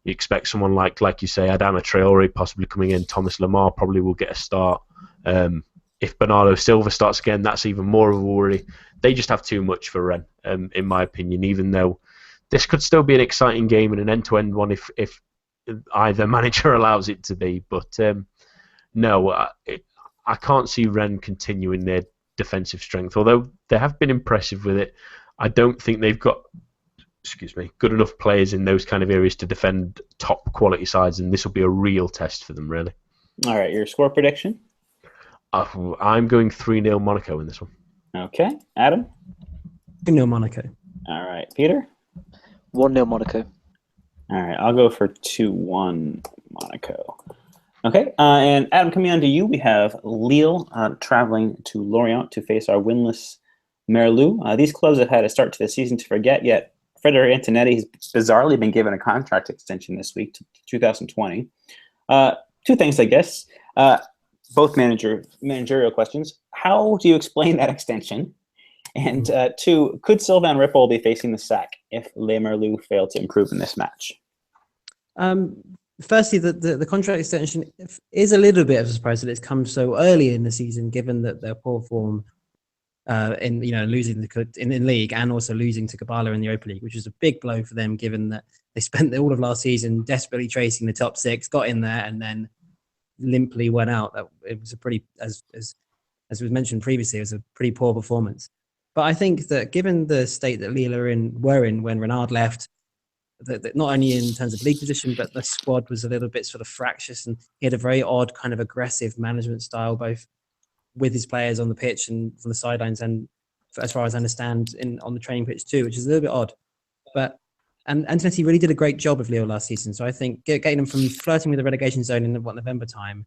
you expect someone like you say, Adama Traore possibly coming in. Thomas Lemar probably will get a start. If Bernardo Silva starts again, that's even more of a worry. They just have too much for Rennes, in my opinion, even though this could still be an exciting game and an end-to-end one if either manager allows it to be. But no, I can't see Rennes continuing their defensive strength. Although they have been impressive with it, I don't think they've got good enough players in those kind of areas to defend top quality sides, and this will be a real test for them, really. All right, your score prediction? I'm going 3-0 Monaco in this one. Okay. Adam? 2-0 Monaco. All right. Peter? 1-0 Monaco. All right, I'll go for 2-1 Monaco. Okay, and Adam, coming on to you, we have Lille traveling to Lorient to face our winless Merlou. These clubs have had a start to the season to forget, yet Frederic Antonetti has bizarrely been given a contract extension this week to 2020. 2 things, I guess. Both managerial questions. How do you explain that extension? And 2, could Sylvain Ripoll be facing the sack if Les Merlus fail to improve in this match? Firstly, the contract extension is a little bit of a surprise that it's come so early in the season, given that their poor form in losing in league and also losing to Kabbalah in the Europa League, which is a big blow for them, given that they spent all of last season desperately chasing the top 6, got in there, and then limply went out. It was a pretty, as was mentioned previously, it was a pretty poor performance. But I think that given the state that Lille were in when Renard left, not only in terms of league position, but the squad was a little bit sort of fractious, and he had a very odd kind of aggressive management style, both with his players on the pitch and from the sidelines, and as far as I understand, on the training pitch too, which is a little bit odd. But and Antonetti really did a great job of Lille last season. So I think getting them from flirting with the relegation zone in November time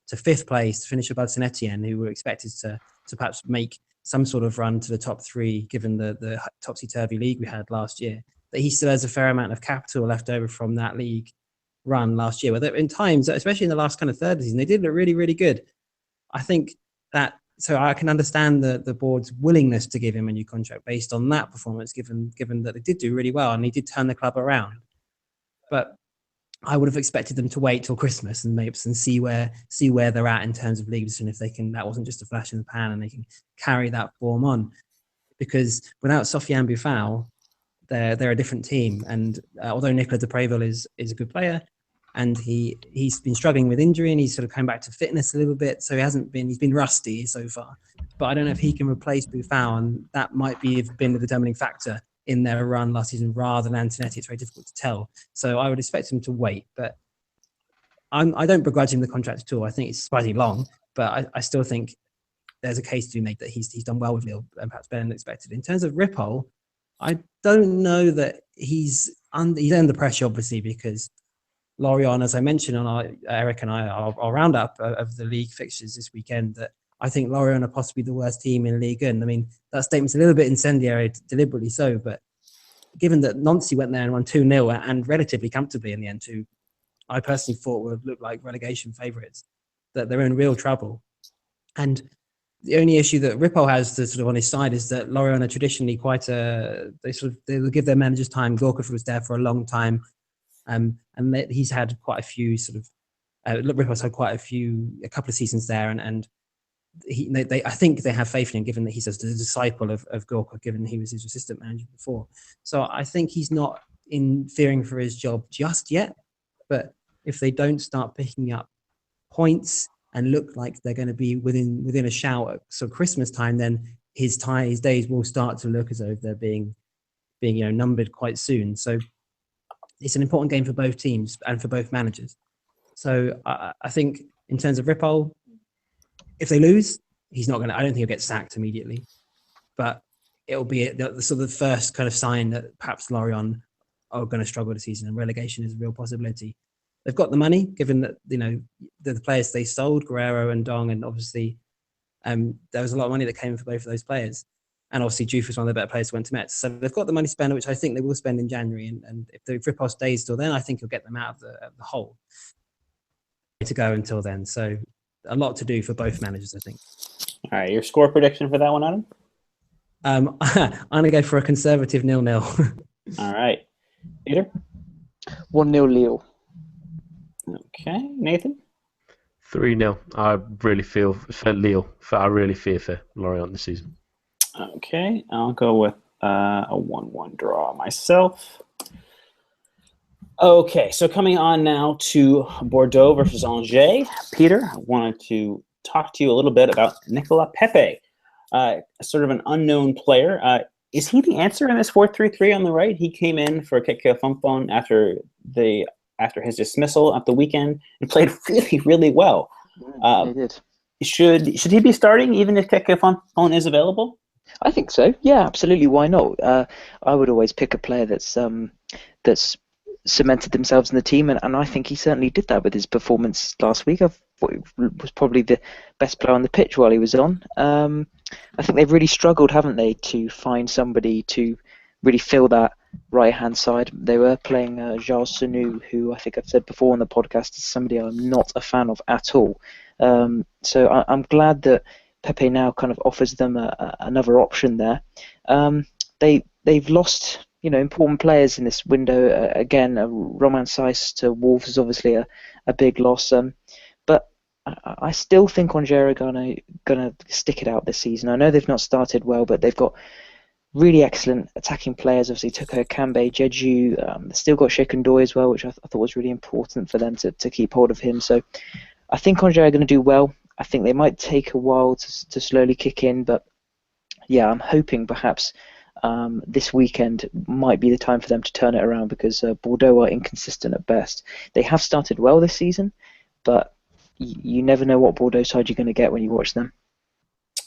to 5th place to finish above Saint-Etienne, who were expected to perhaps make some sort of run to the top 3, given the topsy-turvy league we had last year, that he still has a fair amount of capital left over from that league run last year. Where in times, especially in the last kind of third of the season, they did look really, really good. I think that, so I can understand the board's willingness to give him a new contract based on that performance, given that they did do really well and he did turn the club around. But I would have expected them to wait till Christmas and maybe see where they're at in terms of league position, if they can. That wasn't just a flash in the pan, and they can carry that form on. Because without Sofiane Boufal, they're a different team. And although Nicolas de Préville is a good player, and he's been struggling with injury, and he's sort of come back to fitness a little bit, so he's been rusty so far. But I don't know if he can replace Boufal, and that might have been the determining factor in their run last season rather than Antonetti. It's very difficult to tell. So I would expect him to wait, but I don't begrudge him the contract at all. I think it's surprisingly long, but I still think there's a case to be made that he's done well with Lille and perhaps better than expected. In terms of Ripoll, I don't know that he's under pressure, obviously, because Lorient, as I mentioned on Eric and our roundup of the league fixtures this weekend, that I think Lorient are possibly the worst team in Ligue 1. I mean, that statement's a little bit incendiary, deliberately so, but given that Nancy went there and won 2-0 and relatively comfortably in the end, who I personally thought would look like relegation favourites, that they're in real trouble. And the only issue that Ripoll has sort of on his side is that Lorient are traditionally they will give their managers time. Gorka was there for a long time, and he's had quite a few Ripoll's had a couple of seasons there, and I think they have faith in him, given that he's a disciple of Gorka, given he was his assistant manager before. So I think he's not in fearing for his job just yet. But if they don't start picking up points and look like they're going to be within a shout at sort of Christmas time, then his days will start to look as though they're being numbered quite soon. So it's an important game for both teams and for both managers. So I think in terms of Ripoll, if they lose, I don't think he'll get sacked immediately, but it'll be the sort of first kind of sign that perhaps Lorient are going to struggle this season, and relegation is a real possibility. They've got the money, given that the players they sold, Guerrero and Dong, and obviously there was a lot of money that came in for both of those players, and obviously Diouf was one of the better players who went to Metz. So they've got the money to spend, which I think they will spend in January, and if Ripoll stays till then, I think he'll get them out of the hole to go until then. So a lot to do for both managers, I think. All right, your score prediction for that one, Adam? I'm going to go for a conservative 0-0. All right. Peter? 1-0 Lille. Okay. Nathan? 3-0. I really feel for Lille. I really fear for Lorient this season. Okay. I'll go with a 1-1 draw myself. Okay, so coming on now to Bordeaux versus Angers. Peter, I wanted to talk to you a little bit about Nicolas Pepe, sort of an unknown player. Is he the answer in this 4-3-3 on the right? He came in for Keke Fonfon after his dismissal at the weekend and played really, really well. He did. Should he be starting even if Keke Fonfon is available? I think so. Yeah, absolutely. Why not? I would always pick a player that's cemented themselves in the team, and I think he certainly did that with his performance last week. I thought he was probably the best player on the pitch while he was on. I think they've really struggled, haven't they, to find somebody to really fill that right-hand side. They were playing Charles Sanu, who I think I've said before on the podcast is somebody I'm not a fan of at all. So I'm glad that Pepe now kind of offers them another option there. They've lost important players in this window. Again, Romain Saiss to Wolves is obviously a big loss. But I still think Angers are gonna stick it out this season. I know they've not started well, but they've got really excellent attacking players. Obviously, Tuko Kambe, Jeju. They've still got Shekundoy as well, which I thought was really important for them to keep hold of him. So I think Angers are going to do well. I think they might take a while to slowly kick in, but yeah, I'm hoping perhaps this weekend might be the time for them to turn it around, because Bordeaux are inconsistent at best. They have started well this season, but you never know what Bordeaux side you're going to get when you watch them.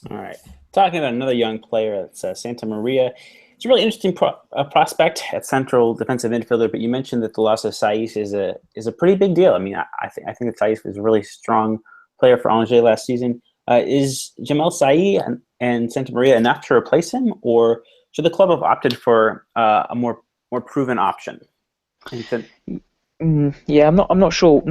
All right. Talking about another young player, that's Santa Maria. It's a really interesting prospect at central defensive midfielder, but you mentioned that the loss of Saïs is a pretty big deal. I mean, I think that Saïs was a really strong player for Angers last season. Is Jamel Saïs and Santa Maria enough to replace him, or should the club have opted for a more proven option? Yeah, I'm not sure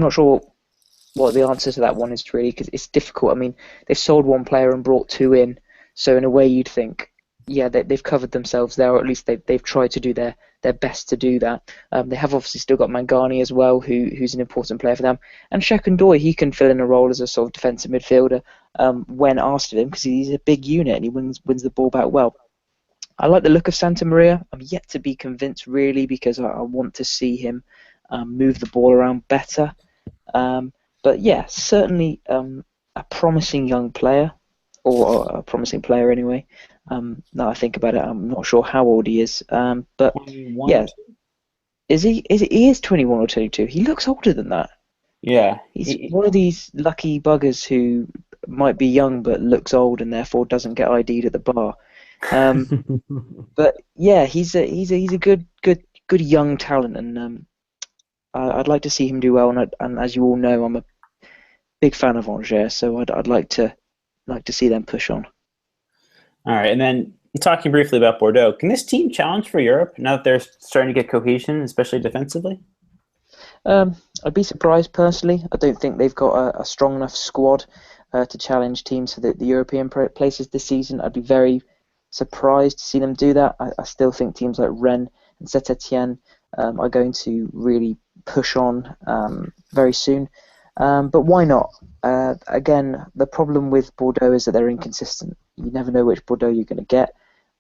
what the answer to that one is, really, because it's difficult. I mean, they've sold one player and brought two in, so in a way you'd think, yeah, they've covered themselves there, or at least they've tried to do their best to do that. They have obviously still got Mangani as well, who's an important player for them, and Shekundoy, he can fill in a role as a sort of defensive midfielder when asked of him, because he's a big unit and he wins the ball back well. I like the look of Santa Maria. I'm yet to be convinced, really, because I want to see him move the ball around better. But yeah, certainly a promising young player, or a promising player anyway. Now I think about it, I'm not sure how old he is. But 21. yeah, he is 21 or 22. He looks older than that. Yeah, He's one of these lucky buggers who might be young but looks old and therefore doesn't get ID'd at the bar. But yeah, he's a good young talent, and I'd like to see him do well. And as you all know, I'm a big fan of Angers, so I'd like to see them push on. All right, and then talking briefly about Bordeaux, can this team challenge for Europe now that they're starting to get cohesion, especially defensively? I'd be surprised personally. I don't think they've got a strong enough squad to challenge teams for the European places this season. I'd be very surprised to see them do that. I still think teams like Rennes and Saint-Etienne are going to really push on very soon. But why not? Again, the problem with Bordeaux is that they're inconsistent. You never know which Bordeaux you're going to get.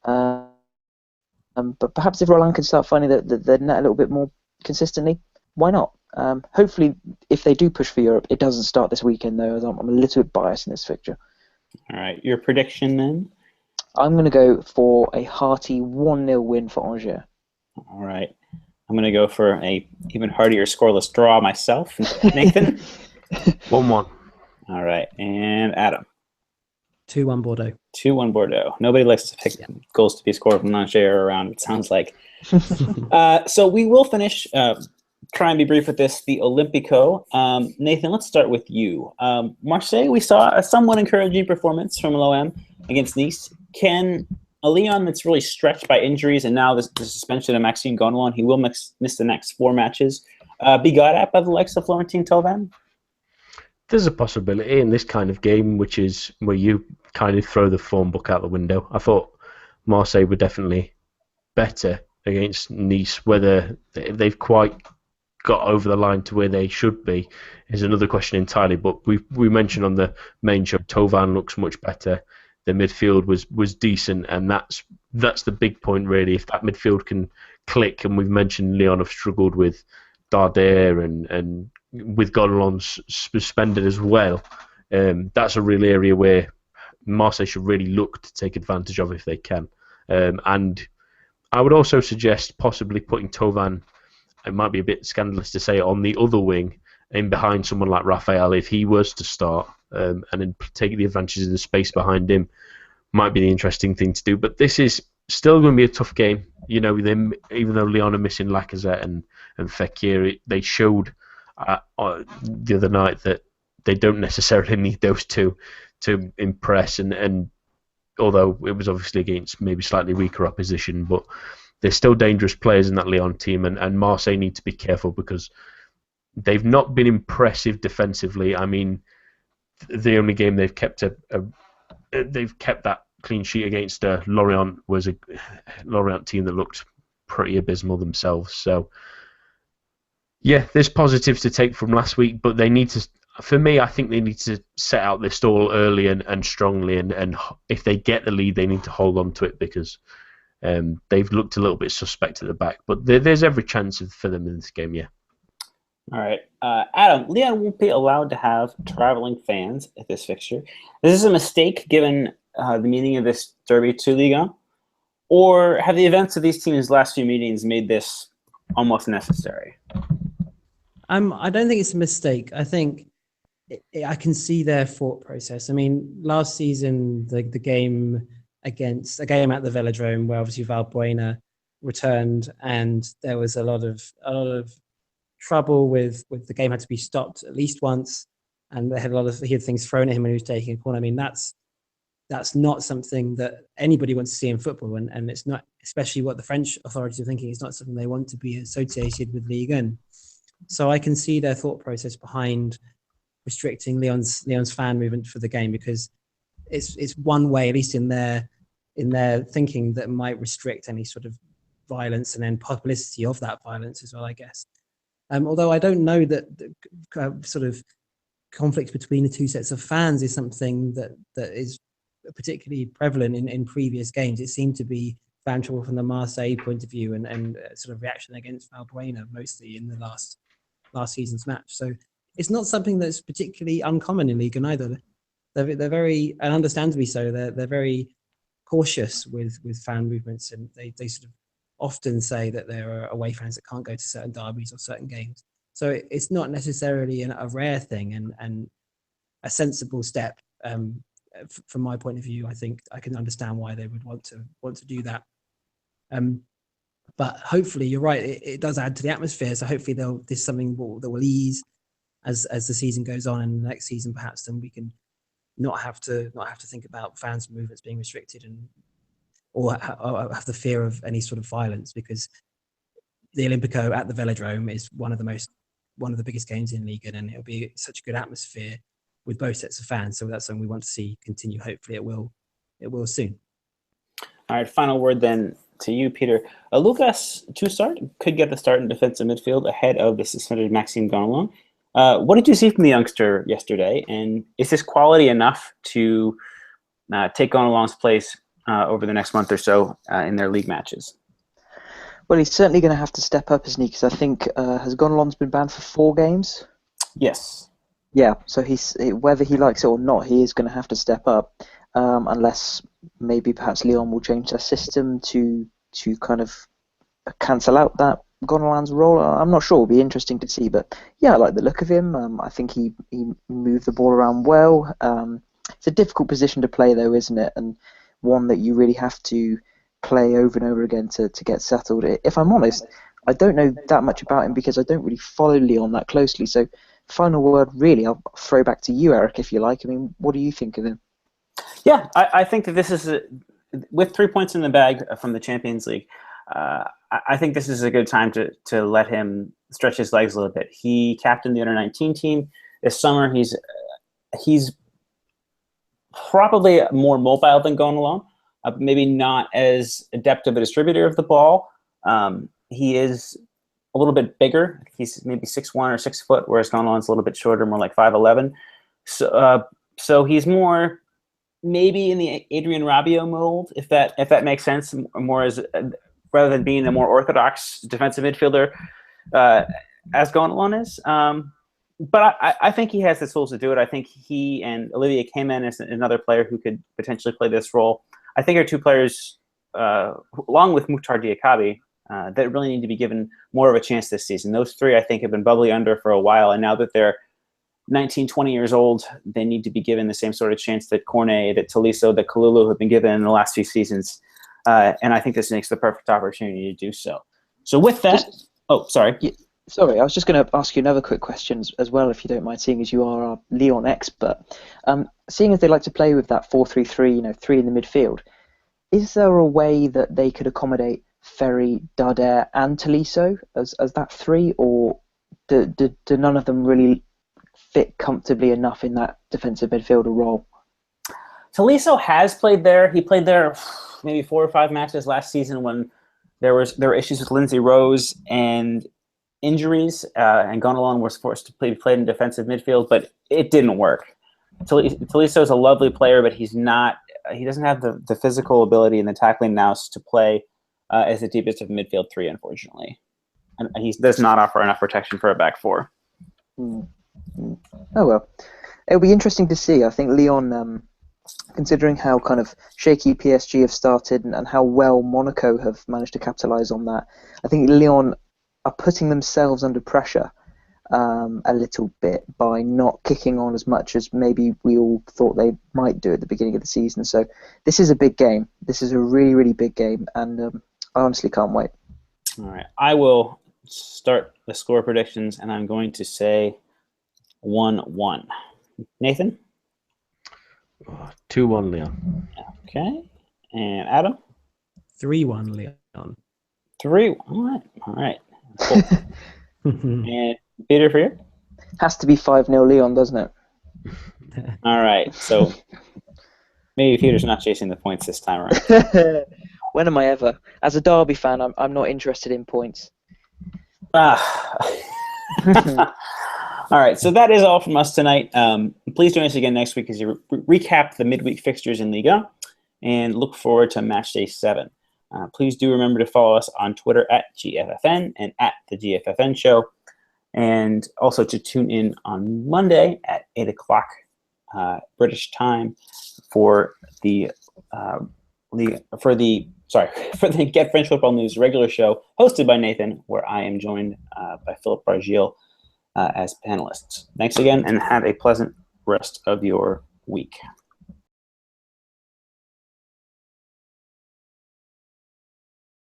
But perhaps if Roland can start finding the net a little bit more consistently, why not? Hopefully, if they do push for Europe, it doesn't start this weekend, though, as I'm a little bit biased in this fixture. All right, your prediction then? I'm going to go for a hearty 1-0 win for Angers. All right. I'm going to go for a even heartier scoreless draw myself. Nathan? 1-1. All right. And Adam? 2-1 Bordeaux. 2-1 Bordeaux. Nobody likes to pick goals to be scored from Angers around, it sounds like. So we will finish, try and be brief with this, the Olympico. Nathan, let's start with you. Marseille, we saw a somewhat encouraging performance from l'OM against Nice. Can a Lyon that's really stretched by injuries and now the suspension of Maxime Gonalon, he will miss the next 4 matches, be got at by the likes of Florentine Thauvin? There's a possibility in this kind of game, which is where you kind of throw the form book out the window. I thought Marseille were definitely better against Nice. Whether they've quite got over the line to where they should be is another question entirely. But we mentioned on the main show, Thauvin looks much better. The midfield was decent, and that's the big point, really. If that midfield can click, and we've mentioned Lyon have struggled with Darder and with Gonalon suspended as well, that's a real area where Marseille should really look to take advantage of if they can. And I would also suggest possibly putting Thauvin, it might be a bit scandalous to say, on the other wing, in behind someone like Raphael, if he was to start, and then take the advantages of the space behind him, might be the interesting thing to do. But this is still going to be a tough game. You know, even though Lyon are missing Lacazette and Fekir, they showed the other night that they don't necessarily need those two to impress. And although it was obviously against maybe slightly weaker opposition, but they're still dangerous players in that Lyon team, and Marseille need to be careful because they've not been impressive defensively. I mean, the only game they've kept they've kept that clean sheet against Lorient was a Lorient team that looked pretty abysmal themselves. So yeah, there's positives to take from last week, but they need to. For me, I think they need to set out their stall early and strongly, and if they get the lead, they need to hold on to it because they've looked a little bit suspect at the back. But there's every chance for them in this game, yeah. All right. Adam, Lyon won't be allowed to have traveling fans at this fixture. Is this a mistake given the meaning of this derby to Ligue 1? Or have the events of these teams' last few meetings made this almost necessary? I don't think it's a mistake. I think I can see their thought process. I mean, last season, the game at the Velodrome, where obviously Valbuena returned, and there was a lot of trouble with the game had to be stopped at least once, and they had he had things thrown at him when he was taking a corner. I mean, that's not something that anybody wants to see in football, and it's not, especially what the French authorities are thinking. It's not something they want to be associated with Ligue 1. So I can see their thought process behind restricting Lyon's fan movement for the game, because it's one way, at least in their thinking, that might restrict any sort of violence and then publicity of that violence as well, I guess. Although I don't know that sort of conflict between the two sets of fans is something that is particularly prevalent in previous games. It seemed to be fan trouble from the Marseille point of view and sort of reaction against Valbuena mostly in the last season's match. So it's not something that's particularly uncommon in Ligue 1 either. They're very, and understandably so, they're very cautious with fan movements, and they sort of often say that there are away fans that can't go to certain derbies or certain games. So it's not necessarily a rare thing, and a sensible step. From my point of view, I think I can understand why they would want to do that. But hopefully, you're right. It does add to the atmosphere. So hopefully, this is something that will ease as the season goes on, and the next season perhaps then we can not have to think about fans' movements being restricted or have the fear of any sort of violence, because the Olympico at the Velodrome is one of the biggest games in Ligue 1, and it'll be such a good atmosphere with both sets of fans. So that's something we want to see continue. Hopefully, it will soon. All right, final word then to you, Peter. Lucas Toussaint could get the start in defensive midfield ahead of the suspended Maxime Gonalon. What did you see from the youngster yesterday, and is this quality enough to take Gonalon's place over the next month or so in their league matches? Well, he's certainly going to have to step up, isn't he? Because I think has Gonalon's been banned for 4 games? Yes. Yeah, so whether he likes it or not, he is going to have to step up, unless maybe perhaps Lyon will change their system to kind of cancel out that Gonalon's role. I'm not sure. It'll be interesting to see. But yeah, I like the look of him. I think he moved the ball around well. It's a difficult position to play, though, isn't it? And one that you really have to play over and over again to get settled. If I'm honest, I don't know that much about him because I don't really follow Lyon that closely. So final word, really, I'll throw back to you, Eric, if you like. I mean, what do you think of him? Yeah, I think that this is, with 3 points in the bag from the Champions League, I think this is a good time to let him stretch his legs a little bit. He captained the under-19 team this summer. He's probably more mobile than Gonalon, maybe not as adept of a distributor of the ball. He is a little bit bigger. He's maybe 6'1" or 6 foot, whereas Gonalon's a little bit shorter, more like 5'11". So he's more maybe in the Adrien Rabiot mold, if that makes sense, more as rather than being a more orthodox defensive midfielder as Gonalon is. But I think he has the tools to do it. I think he and Olivier Cayman is another player who could potentially play this role. I think are 2 players, along with Mukhtar Diakabi, that really need to be given more of a chance this season. Those 3, I think, have been bubbly under for a while, and now that they're 19, 20 years old, they need to be given the same sort of chance that Cornet, that Tolisso, that Kalulu have been given in the last few seasons. And I think this makes the perfect opportunity to do so. So with that, sorry. Yeah, sorry, I was just going to ask you another quick question as well, if you don't mind, seeing as you are our Lyon expert. Seeing as they like to play with that 4-3-3, 3 in the midfield, is there a way that they could accommodate Ferry, Darder, and Tolisso as that 3, or do none of them really fit comfortably enough in that defensive midfielder role? Tolisso has played there. He played there maybe 4 or 5 matches last season when there were issues with Lindsay Rose and injuries, and Gonalon was forced to play in defensive midfield, but it didn't work. Tolisso is a lovely player, but he doesn't have the physical ability and the tackling nous to play as the deepest of midfield 3, unfortunately. And he does not offer enough protection for a back 4. Oh well, it'll be interesting to see. I think Lyon considering how kind of shaky PSG have started and how well Monaco have managed to capitalise on that. I think Lyon are putting themselves under pressure a little bit by not kicking on as much as maybe we all thought they might do at the beginning of the season. So this is a big game. This is a really, really big game, and I honestly can't wait. All right. I will start the score predictions, and I'm going to say 1-1. Nathan? 2-1 Lyon. Okay. And Adam? 3-1 Lyon. 3. All right. Cool. And Peter, for you? Has to be 5-0 Lyon, doesn't it? All right. So maybe Peter's not chasing the points this time around. When am I ever? As a Derby fan, I'm not interested in points. All right. So that is all from us tonight. Please join us again next week as you recap the midweek fixtures in Liga and look forward to match day 7. Please do remember to follow us on Twitter at GFFN and at the GFFN Show. And also to tune in on Monday at 8 o'clock British time for the Get French Football News regular show hosted by Nathan, where I am joined by Philip Bargil as panelists. Thanks again, and have a pleasant rest of your week.